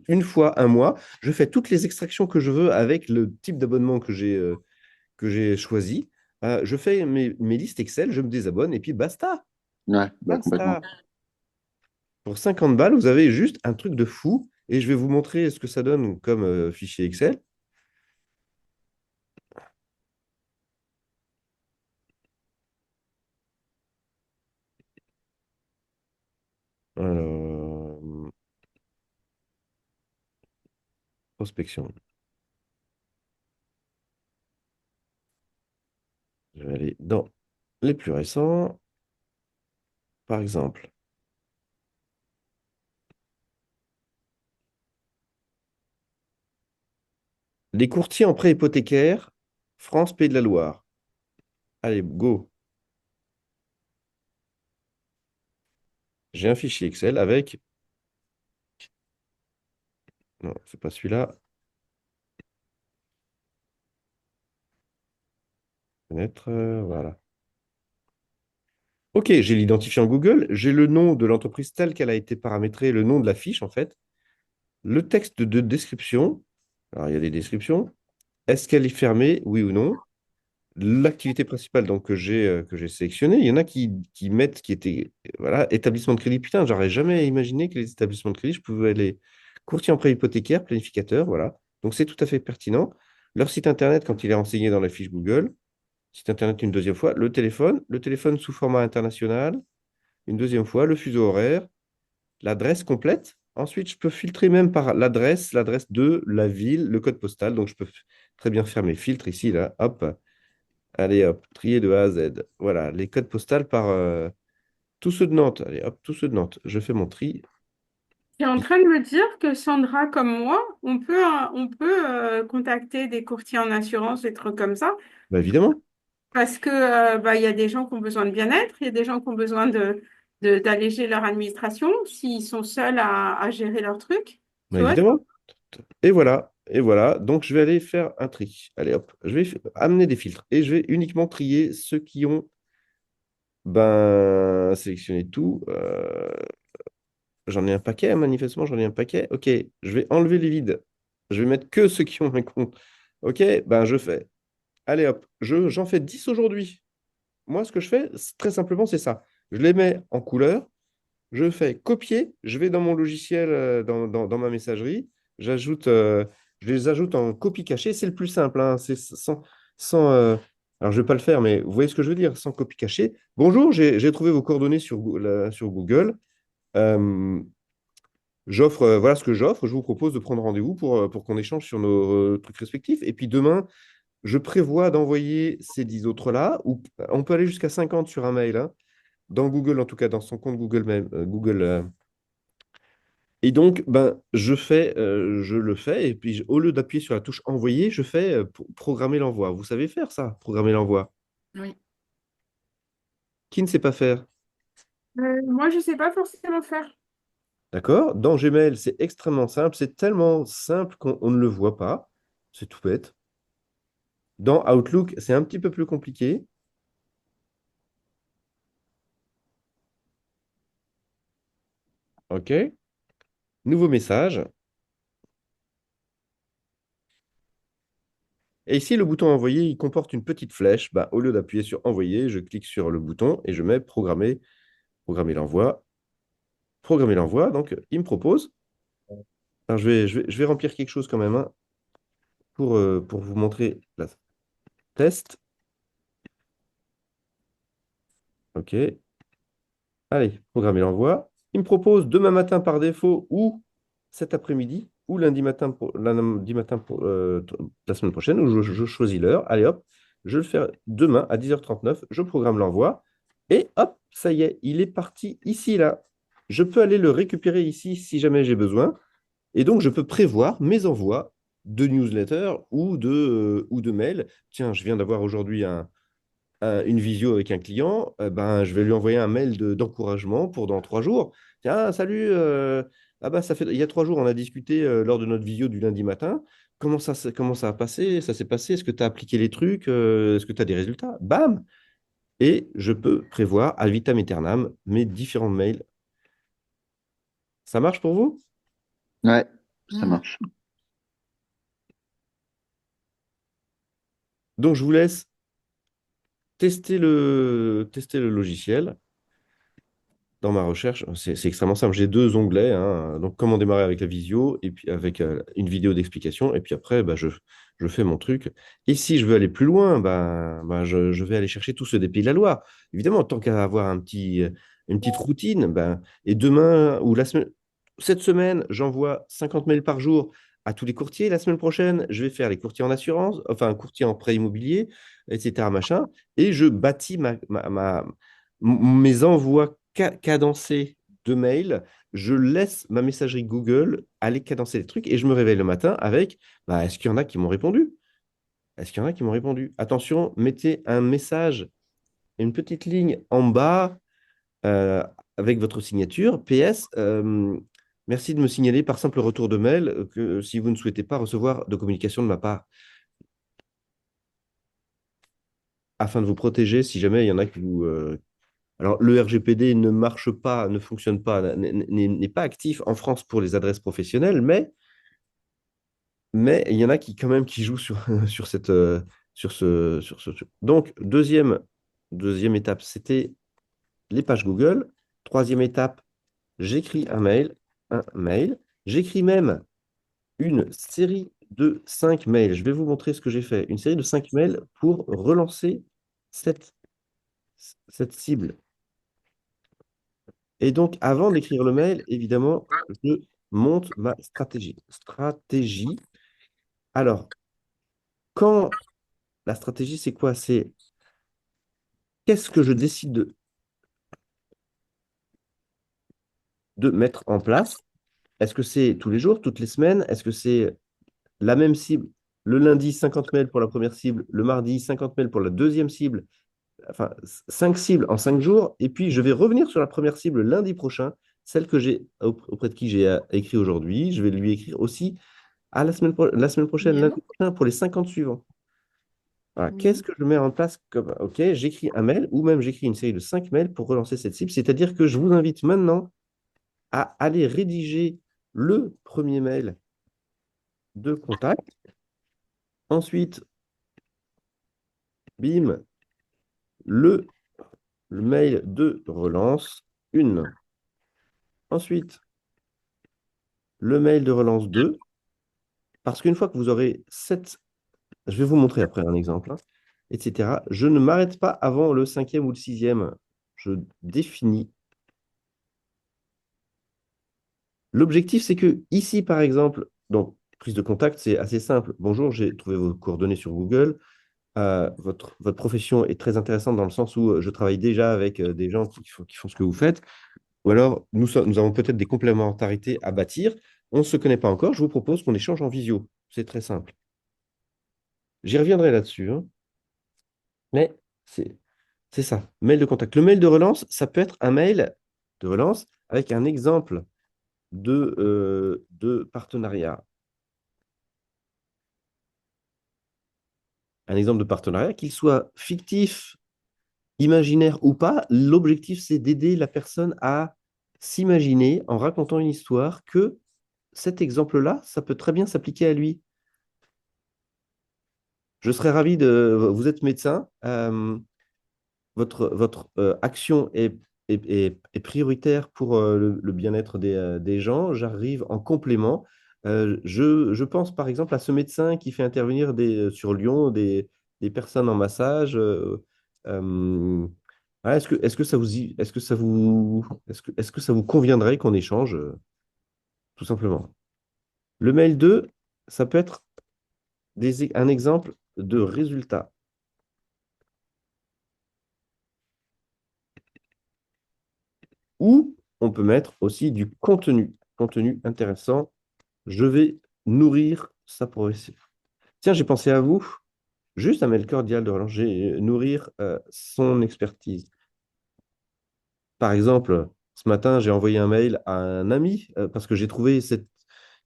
A: une fois un mois. Je fais toutes les extractions que je veux avec le type d'abonnement que j'ai choisi. Je fais mes listes Excel, je me désabonne et puis basta.
B: Ouais, bah, complètement.
A: Basta. Pour 50 balles, vous avez juste un truc de fou. Et je vais vous montrer ce que ça donne comme fichier Excel. Alors, prospection. Je vais aller dans les plus récents. Par exemple, les courtiers en prêt hypothécaire, France, Pays de la Loire. Allez, go. J'ai un fichier Excel avec. Non, c'est pas celui-là. Fenêtre, voilà. Ok, j'ai l'identifié en Google. J'ai le nom de l'entreprise telle qu'elle a été paramétrée, le nom de la fiche en fait. Le texte de description. Alors, il y a des descriptions. Est-ce qu'elle est fermée, oui ou non? L'activité principale donc, que j'ai sélectionnée, il y en a qui mettent qui était voilà, établissement de crédit. Putain, j'aurais jamais imaginé que les établissements de crédit, je pouvais aller courtier en prêt hypothécaire, planificateur, voilà. Donc c'est tout à fait pertinent. Leur site internet, quand il est renseigné dans la fiche Google, site internet une deuxième fois, le téléphone sous format international, une deuxième fois, le fuseau horaire, l'adresse complète. Ensuite, je peux filtrer même par l'adresse de la ville, le code postal. Donc je peux très bien faire mes filtres ici, là, hop. Allez hop, trier de A à Z. Voilà, les codes postaux tous ceux de Nantes. Allez, hop, tous ceux de Nantes. Je fais mon tri.
C: Tu es en train de me dire que Sandra, comme moi, on peut contacter des courtiers en assurance, des trucs comme ça,
A: Bah, évidemment.
C: parce que bah, il y a des gens qui ont besoin de bien-être, il y a des gens qui ont besoin d'alléger leur administration s'ils sont seuls à gérer leurs trucs.
A: Bah,
C: Tu vois?
A: évidemment. Et voilà. Et voilà. Donc, je vais aller faire un tri. Allez, hop. Je vais amener des filtres. Et je vais uniquement trier ceux qui ont sélectionné tout. J'en ai un paquet, hein, manifestement, j'en ai un paquet. Ok, je vais enlever les vides. Je vais mettre que ceux qui ont un compte. Ok, ben je fais. Allez hop, j'en fais 10 aujourd'hui. Moi, ce que je fais, très simplement, c'est ça. Je les mets en couleur, je fais copier, je vais dans mon logiciel, dans ma messagerie, j'ajoute, je les ajoute en copie cachée. C'est le plus simple, hein, c'est sans, alors, je ne vais pas le faire, mais vous voyez ce que je veux dire, sans copie cachée. Bonjour, j'ai trouvé vos coordonnées sur Google. Euh, voilà ce que j'offre. Je vous propose de prendre rendez-vous pour qu'on échange sur nos trucs respectifs. Et puis demain, je prévois d'envoyer ces 10 autres-là, ou on peut aller jusqu'à 50 sur un mail, hein, dans Google, en tout cas dans son compte Google même, Google. Et donc, ben, je le fais, et puis au lieu d'appuyer sur la touche envoyer, je fais programmer l'envoi. Vous savez faire ça, programmer l'envoi.
D: Oui.
A: Qui ne sait pas faire?
C: Moi, je ne sais pas forcément faire.
A: D'accord? Dans Gmail, c'est extrêmement simple. C'est tellement simple qu'on ne le voit pas. C'est tout bête. Dans Outlook, c'est un petit peu plus compliqué. OK. Nouveau message. Et ici, le bouton envoyer, il comporte une petite flèche. Bah, au lieu d'appuyer sur envoyer, je clique sur le bouton et je mets programmer, programmer l'envoi. Programmer l'envoi. Donc, il me propose. Alors, je vais remplir quelque chose quand même, hein, pour vous montrer la test. OK. Allez, programmer l'envoi. Il me propose demain matin par défaut ou cet après-midi ou lundi matin pour la semaine prochaine où je choisis l'heure. Allez hop, je le fais demain à 10h39. Je programme l'envoi et hop, ça y est, il est parti ici, là. Je peux aller le récupérer ici si jamais j'ai besoin. Et donc, je peux prévoir mes envois de newsletter ou de mails. Tiens, je viens d'avoir aujourd'hui une visio avec un client, ben, je vais lui envoyer un mail d'encouragement pour dans 3 jours. Tiens, salut, ah bah, il y a 3 jours, on a discuté lors de notre visio du lundi matin. Comment ça a passé? Ça s'est passé? Est-ce que tu as appliqué les trucs? Est-ce que tu as des résultats? Bam! Et je peux prévoir ad vitam aeternam mes différents mails. Ça marche pour vous?
B: Ouais, ça
D: Mm.
B: marche.
A: Donc, je vous laisse tester le logiciel. Dans ma recherche, c'est extrêmement simple. J'ai 2 onglets, hein. Donc, comment démarrer avec la visio, et puis avec une vidéo d'explication. Et puis après, bah, je fais mon truc. Et si je veux aller plus loin, je vais aller chercher tous ceux des Pays de la Loire. Évidemment, tant qu'à avoir une petite routine, et demain ou cette semaine, j'envoie 50 mails par jour à tous les courtiers. La semaine prochaine, je vais faire les courtiers en assurance, enfin, un courtier en prêt immobilier, etc. Machin. Et je bâtis mes envois cadencés de mails. Je laisse ma messagerie Google aller cadencer les trucs et je me réveille le matin avec est-ce qu'il y en a qui m'ont répondu? Est-ce qu'il y en a qui m'ont répondu? Attention, mettez un message, une petite ligne en bas euh, avec votre signature. PS, merci de me signaler par simple retour de mail que si vous ne souhaitez pas recevoir de communication de ma part, afin de vous protéger si jamais il y en a qui vous, alors, le RGPD ne marche pas, ne fonctionne pas, n'est pas actif en France pour les adresses professionnelles, mais il y en a qui, quand même, qui jouent sur cette, sur ce truc. Donc, deuxième étape, c'était les pages Google. Troisième étape, j'écris un mail. J'écris même une série de 5 mails. Je vais vous montrer ce que j'ai fait. Une série de 5 mails pour relancer cette, cette cible. Et donc, avant d'écrire le mail, évidemment, je monte ma stratégie. Stratégie. Alors, quand la stratégie, c'est quoi? C'est qu'est-ce que je décide de mettre en place. Est-ce que c'est tous les jours, toutes les semaines? Est-ce que c'est la même cible? Le lundi, 50 mails pour la première cible, le mardi, 50 mails pour la deuxième cible, enfin, 5 cibles en 5 jours, et puis je vais revenir sur la première cible lundi prochain, celle que j'ai auprès de qui j'ai écrit aujourd'hui, je vais lui écrire aussi à la semaine prochaine,
D: Bien.
A: lundi prochain, pour les 50 suivants. Voilà. Qu'est-ce
E: Mhm.
A: que je mets en place comme... OK, j'écris un mail ou même j'écris une série de 5 mails pour relancer cette cible. C'est-à-dire que je vous invite maintenant à aller rédiger le premier mail de contact. Ensuite, bim, le, le mail de relance 1. Ensuite, le mail de relance 2. Parce qu'une fois que vous aurez 7, je vais vous montrer après un exemple, hein, etc., je ne m'arrête pas avant le 5e ou le 6e. Je définis. L'objectif, c'est que ici, par exemple, donc prise de contact, c'est assez simple. Bonjour, j'ai trouvé vos coordonnées sur Google. Votre profession est très intéressante dans le sens où je travaille déjà avec des gens qui font ce que vous faites. Ou alors, nous avons peut-être des complémentarités à bâtir. On ne se connaît pas encore. Je vous propose qu'on échange en visio. C'est très simple. J'y reviendrai là-dessus, hein. Mais c'est ça, mail de contact. Le mail de relance, ça peut être un mail de relance avec un exemple de partenariat. Un exemple de partenariat, qu'il soit fictif, imaginaire ou pas, l'objectif, c'est d'aider la personne à s'imaginer en racontant une histoire que cet exemple-là, ça peut très bien s'appliquer à lui. Je serais ravi de... Vous êtes médecin, votre action est prioritaire pour le bien-être des gens. J'arrive en complément. Je pense par exemple à ce médecin qui fait intervenir sur Lyon des personnes en massage. Voilà, est-ce que ça vous, est-ce que ça vous, est-ce que ça vous conviendrait qu'on échange tout simplement? Le mail 2, ça peut être un exemple de résultat. Ou on peut mettre aussi du contenu intéressant. Je vais nourrir sa progression. Tiens, j'ai pensé à vous, juste un mail cordial de relance, nourrir son expertise. Par exemple, ce matin, j'ai envoyé un mail à un ami parce que j'ai trouvé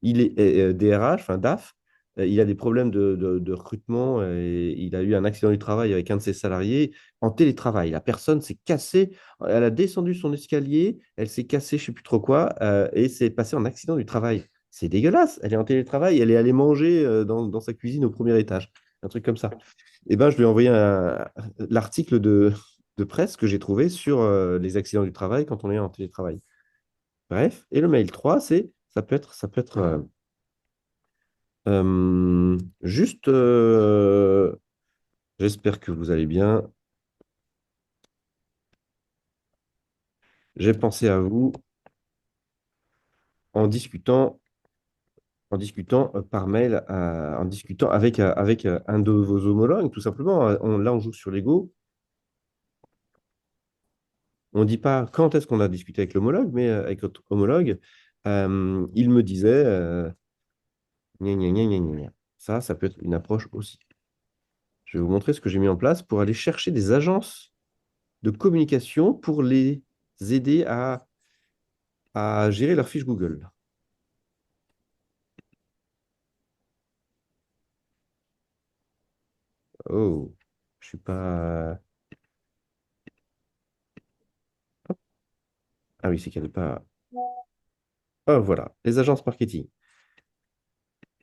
A: il est DRH, enfin DAF, il a des problèmes de recrutement et il a eu un accident du travail avec un de ses salariés en télétravail. La personne s'est cassée, elle a descendu son escalier, elle s'est cassée, je ne sais plus trop quoi, et c'est passé en accident du travail. C'est dégueulasse. Elle est en télétravail, elle est allée manger dans sa cuisine au premier étage, un truc comme ça. Et ben, je lui ai envoyé l'article de presse que j'ai trouvé sur les accidents du travail quand on est en télétravail. Bref, et le mail 3, ça peut être juste, j'espère que vous allez bien. J'ai pensé à vous en discutant, par mail, en discutant avec un de vos homologues, tout simplement. Là, on joue sur l'ego. On ne dit pas quand est-ce qu'on a discuté avec l'homologue, mais avec votre homologue, il me disait, gna, gna, gna, gna, gna, gna. Ça peut être une approche aussi. Je vais vous montrer ce que j'ai mis en place pour aller chercher des agences de communication pour les aider à gérer leur fiche Google. Oh, je suis pas. Ah oui, c'est qu'elle n'est pas. Oh, voilà, les agences marketing.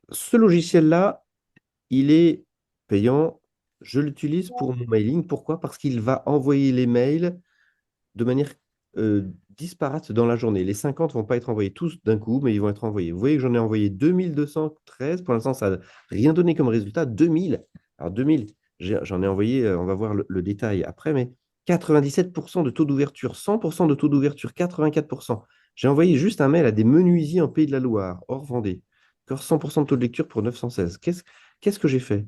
A: Ce logiciel-là, il est payant. Je l'utilise pour mon mailing. Pourquoi? Parce qu'il va envoyer les mails de manière disparate dans la journée. Les 50 ne vont pas être envoyés tous d'un coup, mais ils vont être envoyés. Vous voyez que j'en ai envoyé 2213. Pour l'instant, ça n'a rien donné comme résultat. 2000. Alors 2000, j'en ai envoyé, on va voir le détail après, mais 97% de taux d'ouverture, 100% de taux d'ouverture, 84%. J'ai envoyé juste un mail à des menuisiers en Pays de la Loire, hors Vendée. Encore 100% de taux de lecture pour 916. Qu'est-ce que j'ai fait?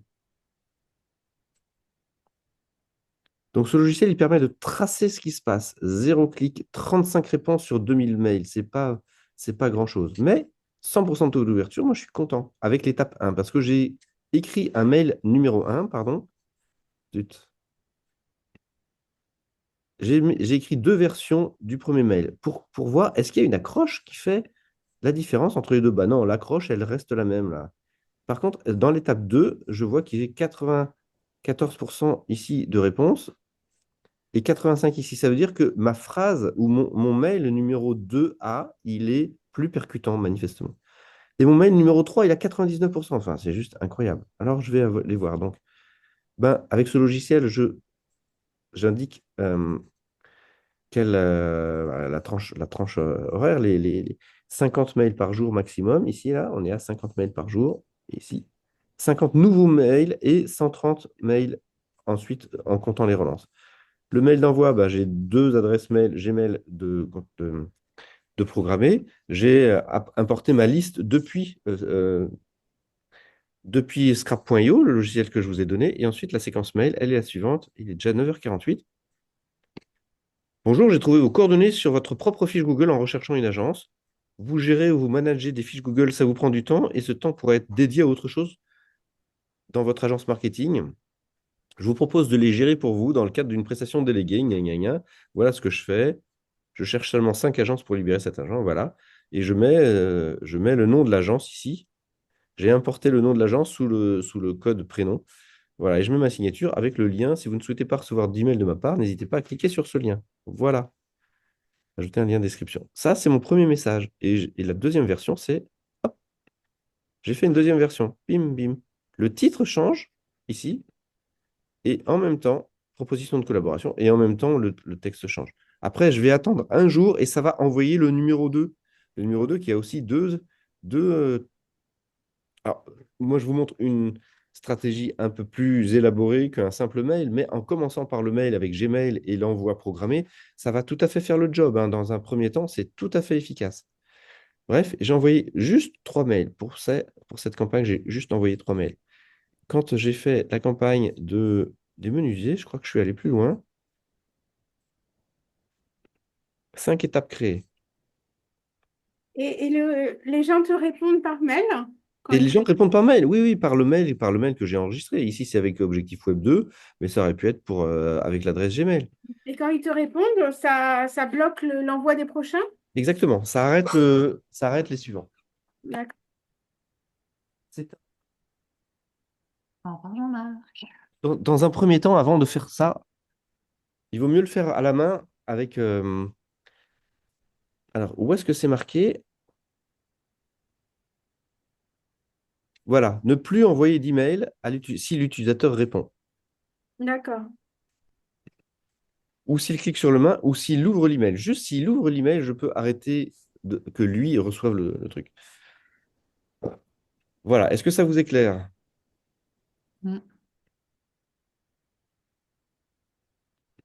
A: Donc, ce logiciel, il permet de tracer ce qui se passe. 0 clic, 35 réponses sur 2000 mails. C'est pas grand-chose. Mais 100% de taux d'ouverture, moi, je suis content avec l'étape 1 parce que j'ai écrit un mail numéro 1, pardon. Zut. J'ai écrit 2 versions du premier mail pour voir est-ce qu'il y a une accroche qui fait la différence entre les deux. Bah non, l'accroche, elle reste la même là. Par contre, dans l'étape 2, je vois qu'il y a 94% ici de réponses et 85 ici. Ça veut dire que ma phrase ou mon mail numéro 2A, il est plus percutant, manifestement. Et mon mail numéro 3, il a 99%. Enfin, c'est juste incroyable. Alors, je vais les voir. Donc, ben, avec ce logiciel, j'indique voilà, la tranche horaire, les 50 mails par jour maximum. Ici, là, on est à 50 mails par jour. Ici, 50 nouveaux mails et 130 mails ensuite en comptant les relances. Le mail d'envoi, bah, j'ai 2 adresses mail Gmail de programmer. J'ai importé ma liste depuis scrap.io, le logiciel que je vous ai donné. Et ensuite, la séquence mail, elle est la suivante. Il est déjà 9h48. Bonjour, j'ai trouvé vos coordonnées sur votre propre fiche Google en recherchant une agence. Vous gérez ou vous managez des fiches Google, ça vous prend du temps et ce temps pourrait être dédié à autre chose dans votre agence marketing. Je vous propose de les gérer pour vous dans le cadre d'une prestation déléguée. Gna, gna, gna. Voilà ce que je fais. Je cherche seulement 5 agences pour libérer cet agent. Voilà. Et je mets le nom de l'agence ici. J'ai importé le nom de l'agence sous le code prénom. Voilà. Et je mets ma signature avec le lien. Si vous ne souhaitez pas recevoir d'email de ma part, n'hésitez pas à cliquer sur ce lien. Voilà. Ajouter un lien de description. Ça, c'est mon premier message. Et la deuxième version, c'est, hop, j'ai fait une deuxième version. Bim, bim. Le titre change ici. Et en même temps, proposition de collaboration. Et en même temps, le texte change. Après, je vais attendre un jour et ça va envoyer le numéro 2. Le numéro 2 qui a aussi deux. Alors, moi, je vous montre une stratégie un peu plus élaborée qu'un simple mail, mais en commençant par le mail avec Gmail et l'envoi programmé, ça va tout à fait faire le job, hein. Dans un premier temps, c'est tout à fait efficace. Bref, j'ai envoyé juste 3 mails. Pour cette campagne, j'ai juste envoyé 3 mails. Quand j'ai fait la campagne des menuisiers, je crois que je suis allé plus loin. 5 étapes créées.
C: Et les gens te répondent par mail quand
A: Et
C: ils
A: les gens
C: font.
A: répondent par mail. Oui, oui, par le mail et par le mail que j'ai enregistré. Ici, c'est avec Objectif Web 2, mais ça aurait pu être avec l'adresse Gmail.
C: Et quand ils te répondent, ça bloque l'envoi des prochains?
A: Exactement. Ça arrête les suivants.
C: D'accord.
A: C'est-
D: Au revoir, Jean-Marc.
A: Dans un premier temps, avant de faire ça, il vaut mieux le faire à la main avec. Alors, où est-ce que c'est marqué? Voilà. Ne plus envoyer d'email si l'utilisateur répond.
C: D'accord.
A: Ou s'il clique sur le main, ou s'il ouvre l'email. Juste s'il ouvre l'email, je peux arrêter que lui reçoive le truc. Voilà. Est-ce que ça vous est clair?
D: Mm.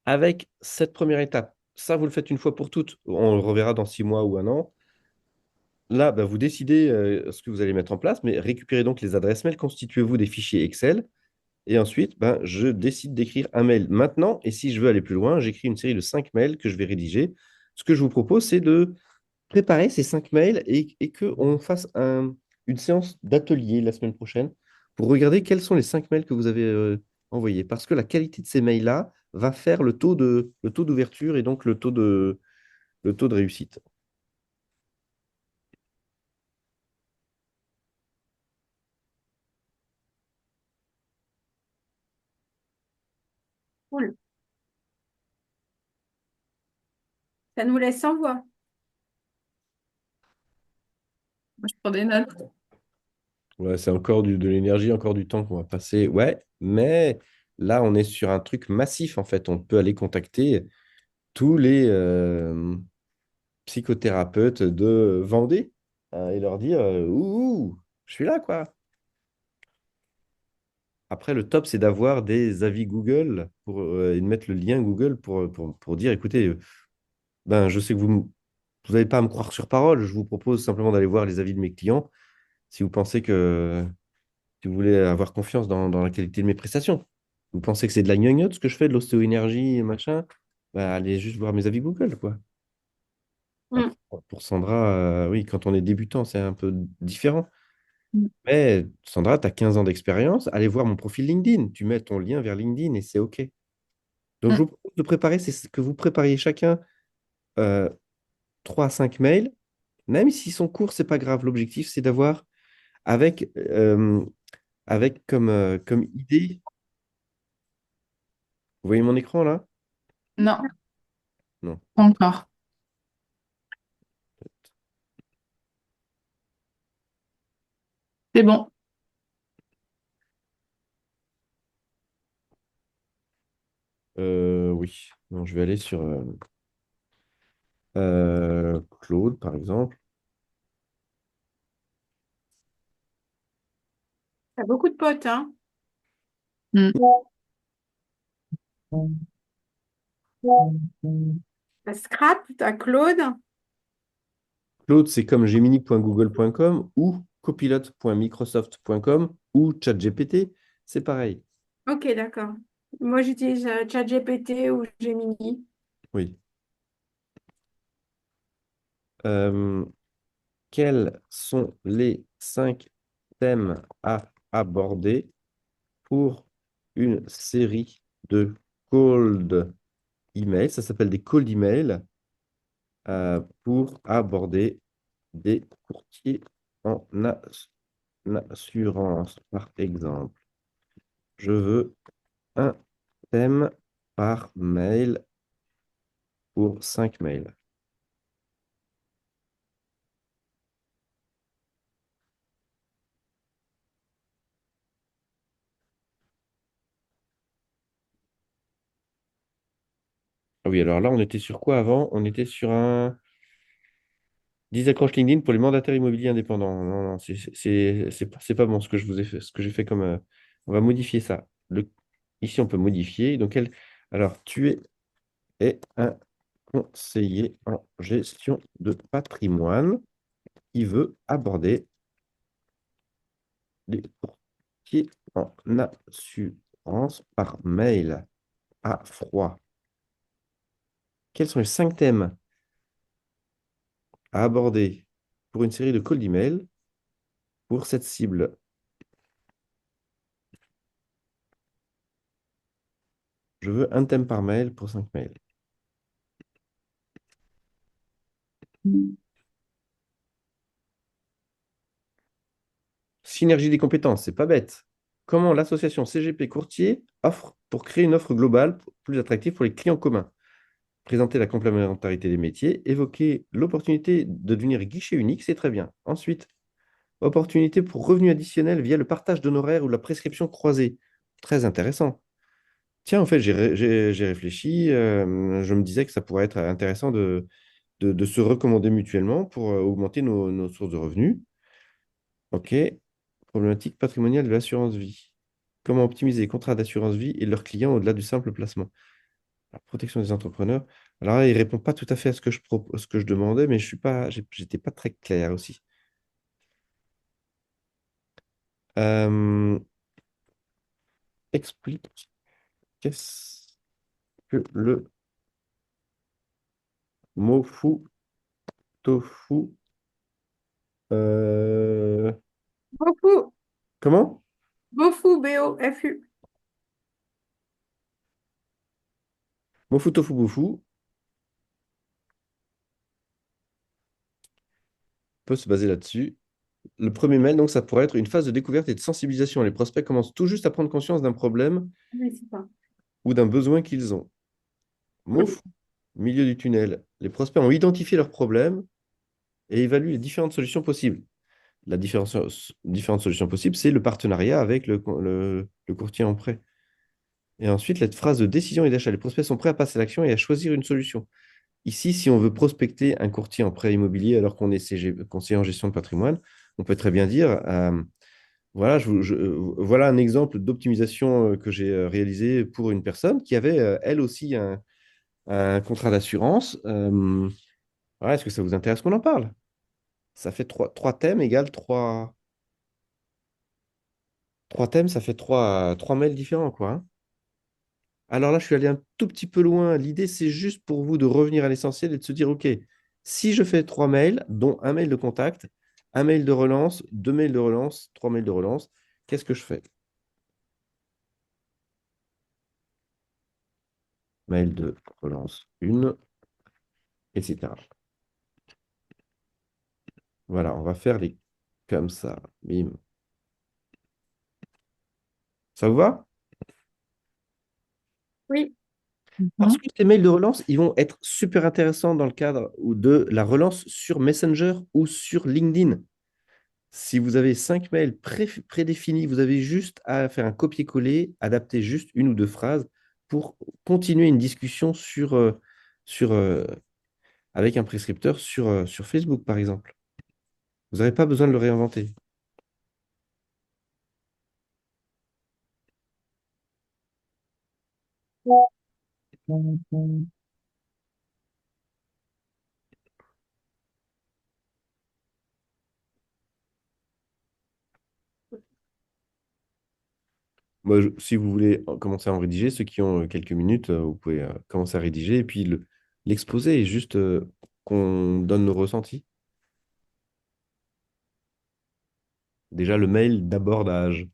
A: Avec cette première étape, ça, vous le faites une fois pour toutes. On le reverra dans 6 mois ou un an. Là, bah, vous décidez ce que vous allez mettre en place, mais récupérez donc les adresses mail, constituez-vous des fichiers Excel. Et ensuite, ben, je décide d'écrire un mail maintenant. Et si je veux aller plus loin, j'écris une série de 5 mails que je vais rédiger. Ce que je vous propose, c'est de préparer ces 5 mails et qu'on fasse une séance d'atelier la semaine prochaine pour regarder quels sont les 5 mails que vous avez envoyés. Parce que la qualité de ces mails-là va faire le taux d'ouverture et donc le taux de réussite.
C: Cool. Ça nous laisse sans voix.
D: Moi, je prends des notes.
A: Ouais, c'est encore de l'énergie, encore du temps qu'on va passer. Ouais, mais là, on est sur un truc massif, en fait. On peut aller contacter tous les psychothérapeutes de Vendée et leur dire ouh, je suis là, quoi. Après, le top, c'est d'avoir des avis Google et de mettre le lien Google pour dire écoutez, ben, je sais que vous n'allez pas à me croire sur parole. Je vous propose simplement d'aller voir les avis de mes clients si vous pensez que si vous voulez avoir confiance dans la qualité de mes prestations. Vous pensez que c'est de la gnognotte ce que je fais, de l'ostéo-énergie et machin? Bah, allez juste voir mes avis Google, quoi.
C: Mm.
A: Après, pour Sandra, oui, quand on est débutant, c'est un peu différent.
D: Mm.
A: Mais Sandra, tu as 15 ans d'expérience. Allez voir mon profil LinkedIn. Tu mets ton lien vers LinkedIn et c'est OK. Donc, je
D: Mm.
A: vous propose de préparer, c'est que vous prépariez chacun euh, 3 à 5 mails. Même si son cours, c'est pas grave. L'objectif, c'est d'avoir avec, avec comme idée. Vous voyez mon écran là?
D: Non,
A: Non.
D: pas encore. C'est bon.
A: Oui. Non, je vais aller sur Claude, par exemple.
C: T'as beaucoup de potes, hein?
D: Mm.
C: T'as Scrap, t'as Claude.
A: Claude, c'est comme gemini.google.com ou copilot.microsoft.com ou ChatGPT. C'est pareil.
C: Ok, d'accord. Moi, j'utilise ChatGPT ou Gemini.
A: Oui. Euh, Quels sont les 5 thèmes à aborder pour une série de cold emails? Ça s'appelle des cold emails pour aborder des courtiers en assurance, par exemple. Je veux un thème par mail pour 5 mails. Ah oui, alors là, on était sur quoi avant? On était sur un 10 accroches LinkedIn pour les mandataires immobiliers indépendants. Non, non, c'est pas bon ce que je vous ai fait, ce que j'ai fait comme. On va modifier ça. Ici, on peut modifier. Donc, alors, es un conseiller en gestion de patrimoine qui veut aborder les courtiers en assurance par mail à froid. Quels sont les 5 thèmes à aborder pour une série de cold email pour cette cible? Je veux un thème par mail pour 5 mails. Synergie des compétences, c'est pas bête. Comment l'association CGP Courtier offre pour créer une offre globale plus attractive pour les clients communs? Présenter la complémentarité des métiers, évoquer l'opportunité de devenir guichet unique, c'est très bien. Ensuite, opportunité pour revenus additionnels via le partage d'honoraires ou la prescription croisée. Très intéressant. Tiens, en fait, j'ai réfléchi. Je me disais que ça pourrait être intéressant de se recommander mutuellement pour augmenter nos sources de revenus. OK. Problématique patrimoniale de l'assurance vie. Comment optimiser les contrats d'assurance vie et leurs clients au-delà du simple placement? La protection des entrepreneurs. Alors là, il ne répond pas tout à fait à ce que je demandais, mais je suis pas, j'étais pas très clair aussi. Euh, Explique qu'est-ce que le mofu tofu. euh,
C: Bofu,
A: Comment?
C: Bofu, B-O-F-U.
A: Mofu tofu bofu peut se baser là-dessus. Le premier mail, donc, ça pourrait être une phase de découverte et de sensibilisation. Les prospects commencent tout juste à prendre conscience d'un problème
C: Je sais pas.
A: ou d'un besoin qu'ils ont. Mot fou, milieu du tunnel. Les prospects ont identifié leurs problèmes et évaluent les différentes solutions possibles. La différentes solutions possibles, c'est le partenariat avec le courtier en prêt. Et ensuite, la phrase de décision et d'achat. Les prospects sont prêts à passer à l'action et à choisir une solution. Ici, si on veut prospecter un courtier en prêt immobilier alors qu'on est conseiller en gestion de patrimoine, on peut très bien dire, voilà, voilà un exemple d'optimisation que j'ai réalisé pour une personne qui avait, elle aussi, un contrat d'assurance. Voilà, est-ce que ça vous intéresse qu'on en parle? Ça fait trois thèmes égale trois thèmes, ça fait trois mails différents, quoi, hein. Alors là, je suis allé un tout petit peu loin. L'idée, c'est juste pour vous de revenir à l'essentiel et de se dire, OK, si je fais 3 mails, dont un mail de contact, un mail de relance, 2 mails de relance, 3 mails de relance, qu'est-ce que je fais? Mail de relance 1, etc. Voilà, on va faire les comme ça. Bim. Ça vous va?
C: Oui.
E: Mhm.
A: Ensuite, les mails de relance, ils vont être super intéressants dans le cadre de la relance sur Messenger ou sur LinkedIn. Si vous avez 5 mails prédéfinis, vous avez juste à faire un copier-coller, adapter juste une ou deux phrases pour continuer une discussion sur, avec un prescripteur sur Facebook, par exemple. Vous n'avez pas besoin de le réinventer. Moi, si vous voulez commencer à en rédiger, ceux qui ont quelques minutes, vous pouvez commencer à rédiger et puis l'exposer et juste qu'on donne nos ressentis. Déjà, le mail d'abordage.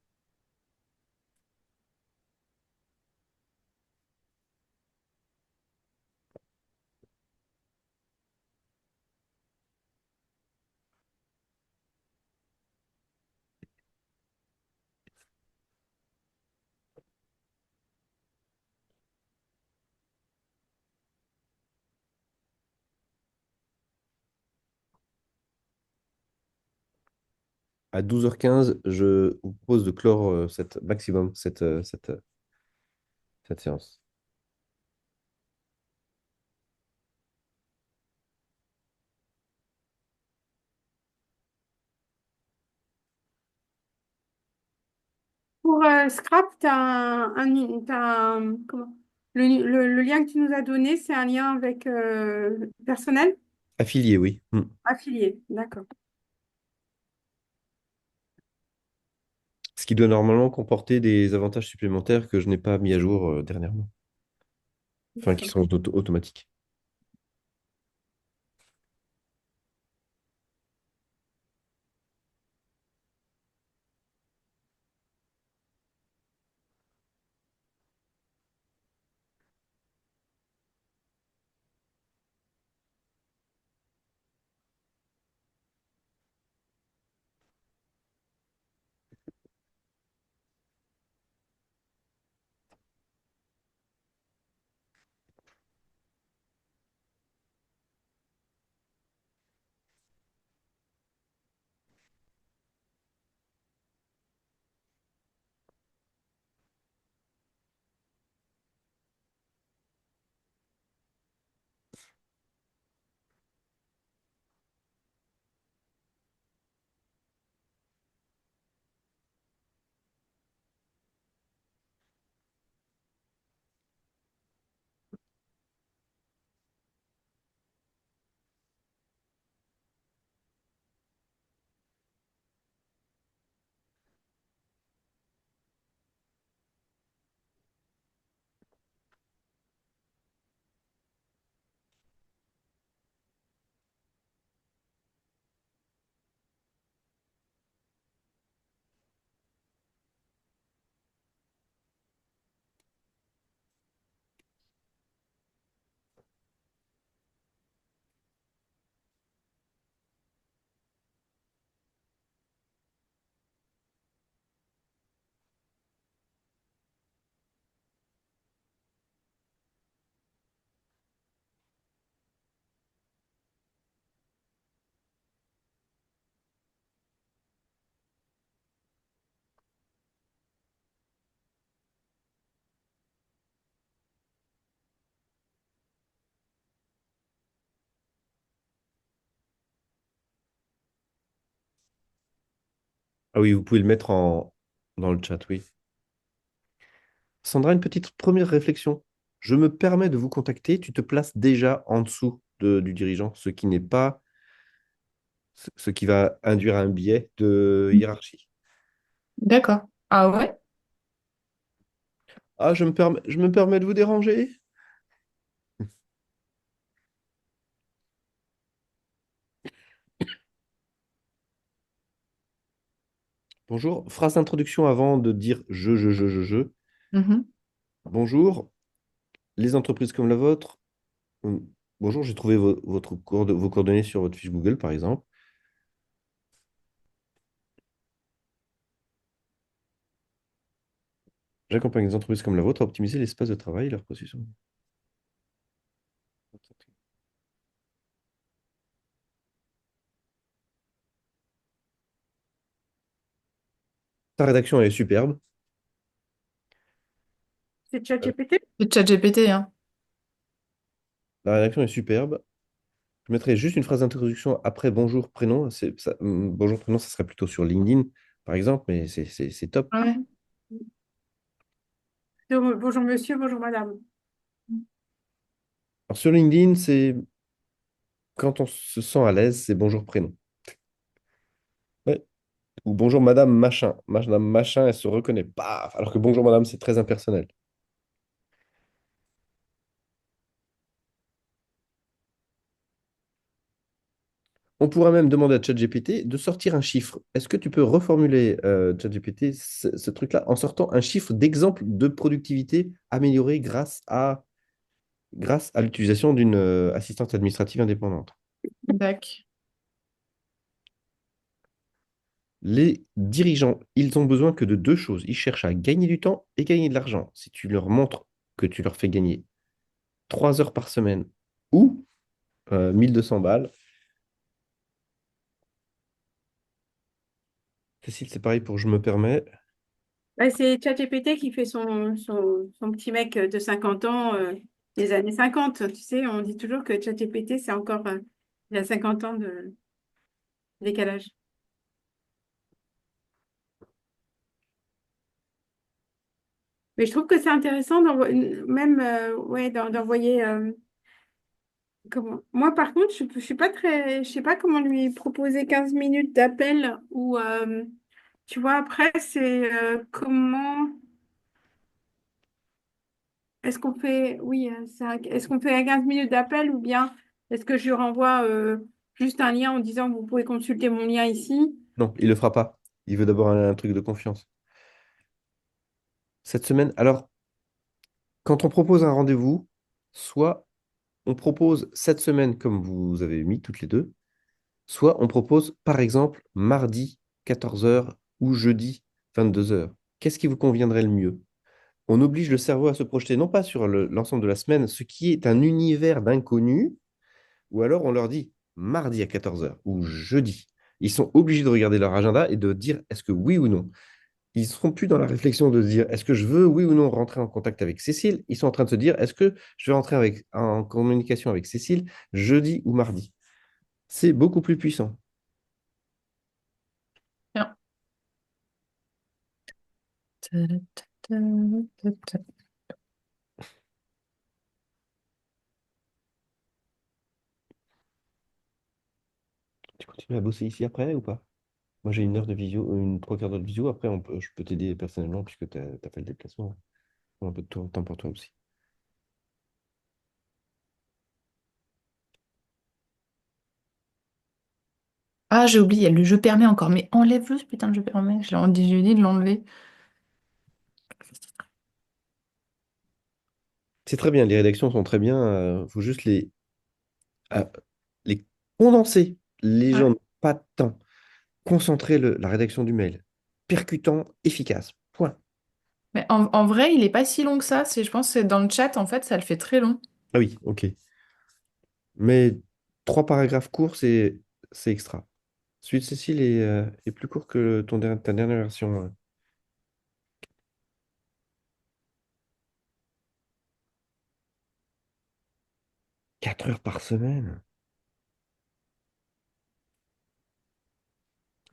A: À 12h15, je vous propose de clore maximum cette séance.
C: Pour Scrap, comment? Le lien que tu nous as donné, c'est un lien avec personnel
A: Affilié, oui.
C: affilié. D'accord.
A: Ce qui doit normalement comporter des avantages supplémentaires que je n'ai pas mis à jour dernièrement. Enfin, qui
C: D'accord.
A: sont automatiques. Ah oui, vous pouvez le mettre dans le chat, oui. Sandra, une petite première réflexion. Je me permets de vous contacter. Tu te places déjà en dessous du dirigeant, ce qui va induire un biais de hiérarchie.
D: D'accord. Ah ouais?
A: Ah, je me permets de vous déranger. Bonjour. Phrase d'introduction avant de dire je.
D: Mhm.
A: Bonjour. Les entreprises comme la vôtre. hum, Bonjour, j'ai trouvé vos coordonnées sur votre fiche Google, par exemple. J'accompagne les entreprises comme la vôtre à optimiser l'espace de travail et leur processus. Ta rédaction est superbe.
C: C'est ChatGPT?
D: C'est ChatGPT, hein.
A: La rédaction est superbe. Je mettrai juste une phrase d'introduction après bonjour, prénom. Bonjour, prénom, ça serait plutôt sur LinkedIn, par exemple, mais c'est top.
D: Ouais.
C: Bonjour monsieur, bonjour madame.
A: Alors, sur LinkedIn, c'est quand on se sent à l'aise, c'est bonjour, prénom. Ouais. Ou bonjour, madame, machin. Madame, machin, elle se reconnaît. Paf. Alors que bonjour, madame, c'est très impersonnel. On pourra même demander à ChatGPT de sortir un chiffre. Est-ce que tu peux reformuler, ChatGPT, ce truc-là en sortant un chiffre d'exemple de productivité améliorée grâce à l'utilisation d'une assistante administrative indépendante?
D: D'accord.
A: Les dirigeants, ils ont besoin que de deux choses. Ils cherchent à gagner du temps et gagner de l'argent. Si tu leur montres que tu leur fais gagner 3 heures par semaine ou 1200 balles, Cécile, c'est pareil pour je me permets.
C: Bah, c'est ChatGPT qui fait son petit mec de 50 ans des années 50. Tu sais, on dit toujours que ChatGPT, c'est encore il a 50 ans de décalage. Mais je trouve que c'est intéressant même ouais, d'envoyer. Moi, par contre, je suis pas très. Je sais pas comment lui proposer 15 minutes d'appel ou. Tu vois, après, c'est comment. Est-ce qu'on fait, oui, est-ce qu'on fait 15 minutes d'appel ou bien est-ce que je renvoie juste un lien en disant vous pouvez consulter mon lien ici?
A: Non, il ne le fera pas. Il veut d'abord un truc de confiance. Cette semaine, alors, quand on propose un rendez-vous, soit on propose cette semaine comme vous avez mis toutes les deux, soit on propose par exemple mardi 14 heures ou jeudi 22 heures. Qu'est-ce qui vous conviendrait le mieux? On oblige le cerveau à se projeter non pas sur l'ensemble de la semaine, ce qui est un univers d'inconnus, ou alors on leur dit mardi à 14 heures ou jeudi. Ils sont obligés de regarder leur agenda et de dire est-ce que oui ou non. Ils ne seront plus dans la réflexion de se dire est-ce que je veux, oui ou non, rentrer en contact avec Cécile. Ils sont en train de se dire est-ce que je vais rentrer en communication avec Cécile jeudi ou mardi. C'est beaucoup plus puissant.
D: Bien.
A: Tu continues à bosser ici après ou pas? Moi, j'ai une heure de visio, une 3 quarts d'heure de visio. Après, je peux t'aider personnellement puisque tu as fait le déplacement. Prends un peu de temps pour toi aussi.
D: Ah, j'ai oublié, il y a le je permets encore. Mais enlève-le, ce putain de je permets. J'ai dit de l'enlever.
A: C'est très bien, les rédactions sont très bien. Il faut juste euh, les condenser. Les gens
D: Ouais.
A: n'ont pas de temps. Concentrer la rédaction du mail. Percutant, efficace. Point.
D: Mais en vrai, il est pas si long que ça. Je pense que c'est dans le chat, en fait, ça le fait très long.
A: Ah oui, ok. Mais 3 paragraphes courts, c'est extra. Celui de Cécile est plus court que ta dernière version. 4 heures par semaine.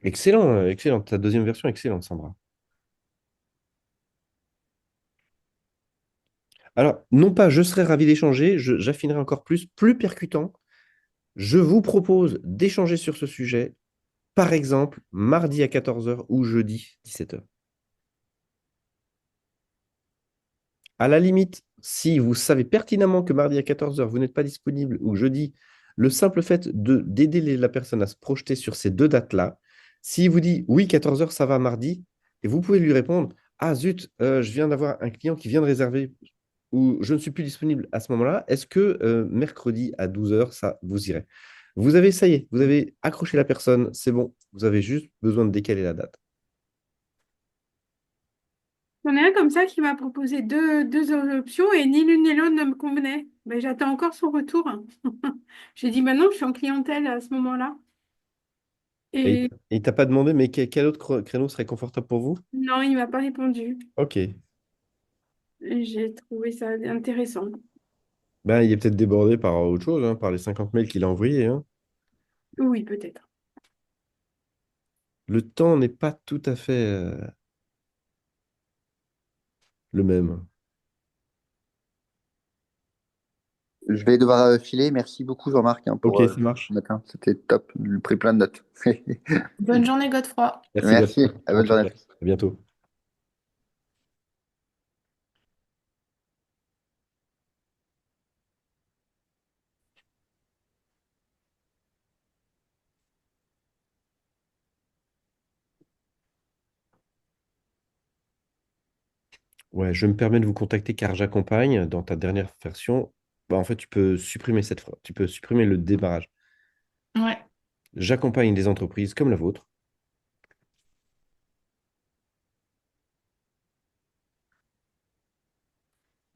A: Excellent, excellent. Ta deuxième version, excellente, Sandra. Alors, non pas je serais ravi d'échanger, j'affinerai encore plus percutant. Je vous propose d'échanger sur ce sujet, par exemple, mardi à 14 heures ou jeudi 17 heures. À la limite, si vous savez pertinemment que mardi à 14h, vous n'êtes pas disponible ou jeudi, le simple fait d'aider la personne à se projeter sur ces deux dates-là, s'il vous dit oui, 14h, ça va mardi, et vous pouvez lui répondre, ah zut, je viens d'avoir un client qui vient de réserver ou je ne suis plus disponible à ce moment-là, est-ce que mercredi à 12h, ça vous irait? Vous avez, ça y est, vous avez accroché la personne, c'est bon, vous avez juste besoin de décaler la date.
C: Il y en a un comme ça qui m'a proposé deux options et ni l'une ni l'autre ne me convenait. Ben, j'attends encore son retour. J'ai dit, maintenant, je suis en clientèle à ce moment-là.
A: Et
C: Et
A: il t'a pas demandé, mais quel autre créneau serait confortable pour vous?
C: non, il m'a pas répondu.
A: Ok.
C: Et j'ai trouvé ça intéressant.
A: Ben, il est peut-être débordé par autre chose, hein, par les 50 mails qu'il a envoyés, hein.
C: Oui, peut-être.
A: Le temps n'est pas tout à fait le même.
B: Je vais devoir filer. Merci beaucoup, Jean-Marc, hein,
A: Ok,
B: pour
A: ça marche.
B: ce matin. C'était top. J'ai pris plein de notes.
D: Bonne journée, Godefroy.
A: Merci,
B: Merci.
A: Gaspard.
B: À
A: On
B: bonne
A: te
B: journée à
A: remercie.
B: tous.
A: À bientôt. Ouais, je me permets de vous contacter car j'accompagne dans ta dernière version. Bah, en fait, tu peux supprimer cette phrase. Tu peux supprimer le démarrage.
D: Ouais,
A: J'accompagne des entreprises comme la vôtre.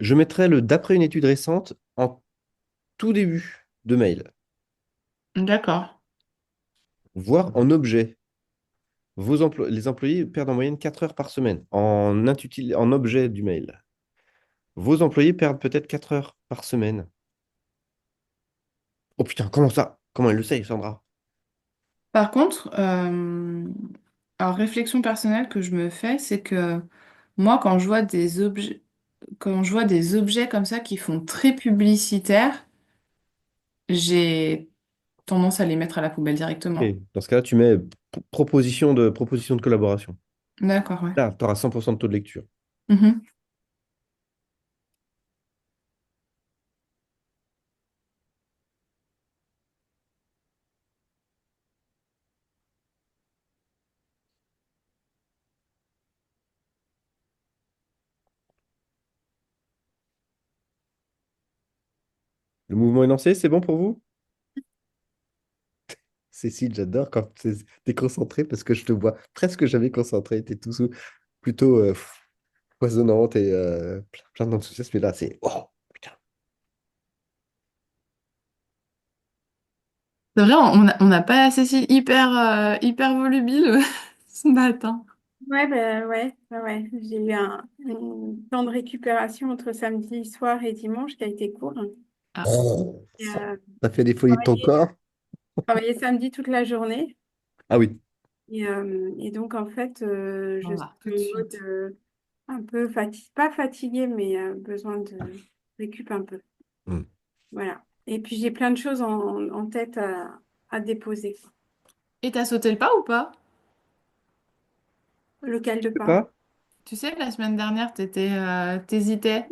A: Je mettrai le d'après une étude récente en tout début de mail,
D: d'accord.
A: voire en objet. Les employés perdent en moyenne 4 heures par semaine en objet du mail. Vos employés perdent peut-être 4 heures par semaine. Oh putain, comment ça? Comment elle le sait, Sandra?
D: Par contre, alors réflexion personnelle que je me fais, c'est que moi, quand je vois des objets comme ça qui font très publicitaires, j'ai tendance à les mettre à la poubelle
A: Ok.
D: directement.
A: Dans ce cas-là, tu mets proposition de collaboration.
D: D'accord, ouais.
A: Là, tu auras 100% de taux de lecture.
D: Mhm.
A: Le mouvement est lancé, c'est bon pour vous? Cécile, j'adore quand tu es concentré parce que je te vois presque jamais concentré. Tu es plutôt foisonnante et plein d'enthousiasme. Et là, c'est oh, putain.
D: C'est vrai, on n'a pas la Cécile hyper volubile ce matin.
C: Ouais, ben ouais, ouais, ouais. J'ai eu un temps de récupération entre samedi soir et dimanche qui a été court.
D: Ah,
A: Oh,
C: Et,
A: ça fait des folies de ton
C: travaillé,
A: corps?
C: travaillé samedi toute la journée.
A: Ah oui.
C: Et donc, en fait, je
D: on
C: suis
D: va tout de
C: en mode
D: suite.
C: un peu fatiguée, pas fatiguée, mais besoin de récup un peu.
A: Hmm.
C: Voilà. Et puis, j'ai plein de choses en tête à déposer.
D: Et t'as sauté le pas ou pas?
C: Lequel de
A: Je sais
C: pas?
A: pas.
D: Tu sais, la semaine dernière, t'hésitais.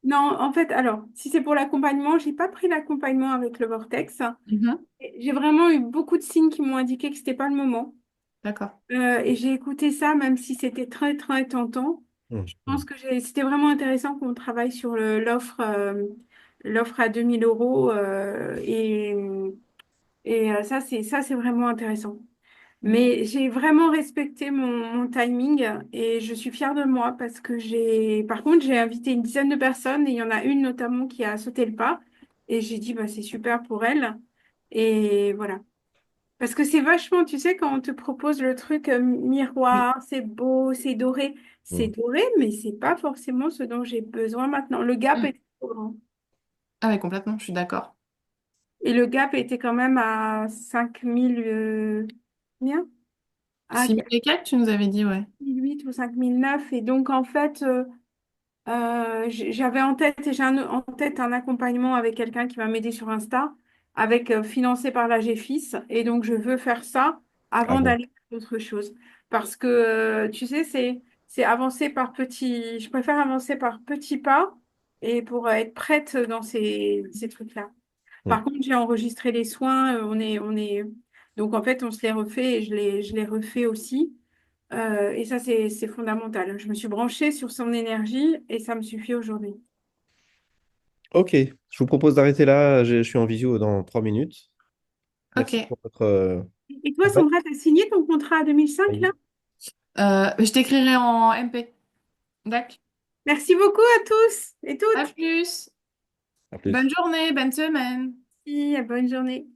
C: Non, en fait, alors, si c'est pour l'accompagnement, j'ai pas pris l'accompagnement avec le Vortex.
D: Mhm.
C: J'ai vraiment eu beaucoup de signes qui m'ont indiqué que c'était pas le moment.
D: D'accord.
C: Et j'ai écouté ça, même si c'était très, très tentant.
A: Hmm,
C: Je
A: hmm.
C: pense que c'était vraiment intéressant qu'on travaille sur l'offre à 2 000 € et ça, c'est vraiment intéressant. Mais j'ai vraiment respecté mon timing et je suis fière de moi parce que par contre, j'ai invité une dizaine de personnes et il y en a une notamment qui a sauté le pas et j'ai dit, bah, c'est super pour elle. Et voilà. Parce que c'est vachement, tu sais, quand on te propose le truc
D: Oui.
C: miroir, c'est beau, c'est
A: Hmm.
C: doré, mais c'est pas forcément ce dont j'ai besoin maintenant. Le gap
D: Mm.
C: est trop grand.
D: Ah oui, complètement, je suis d'accord.
C: Et le gap était quand même à 5 000, combien? À
D: 6 000 et quelques, tu nous avais dit, ouais.
C: 4 008 ou 5 009. Et donc, en fait, j'avais en tête, et j'ai en tête un accompagnement avec quelqu'un qui va m'aider sur Insta, financé par la GFIS. Et donc, je veux faire ça
A: Ah
C: avant
A: bon.
C: d'aller faire autre chose. Parce que, tu sais, c'est avancer par petits, je préfère avancer par petits pas et pour être prête dans ces trucs-là.
A: Mm.
C: Par contre, j'ai enregistré les soins, donc en fait, on se les refait et je les refais aussi. Et ça, c'est fondamental. Je me suis branchée sur son énergie et ça me suffit aujourd'hui.
A: Ok, je vous propose d'arrêter là. Je suis en visio dans 3 minutes. Merci
D: Ok.
A: pour votre
C: Et toi,
A: travail.
C: Sandra, tu as signé ton contrat à 2005 là?
D: Je t'écrirai en MP. D'accord.
C: Merci beaucoup à tous et
D: À
C: toutes.
D: plus.
A: À plus.
D: Bonne journée, bonne semaine.
C: Merci, bonne journée.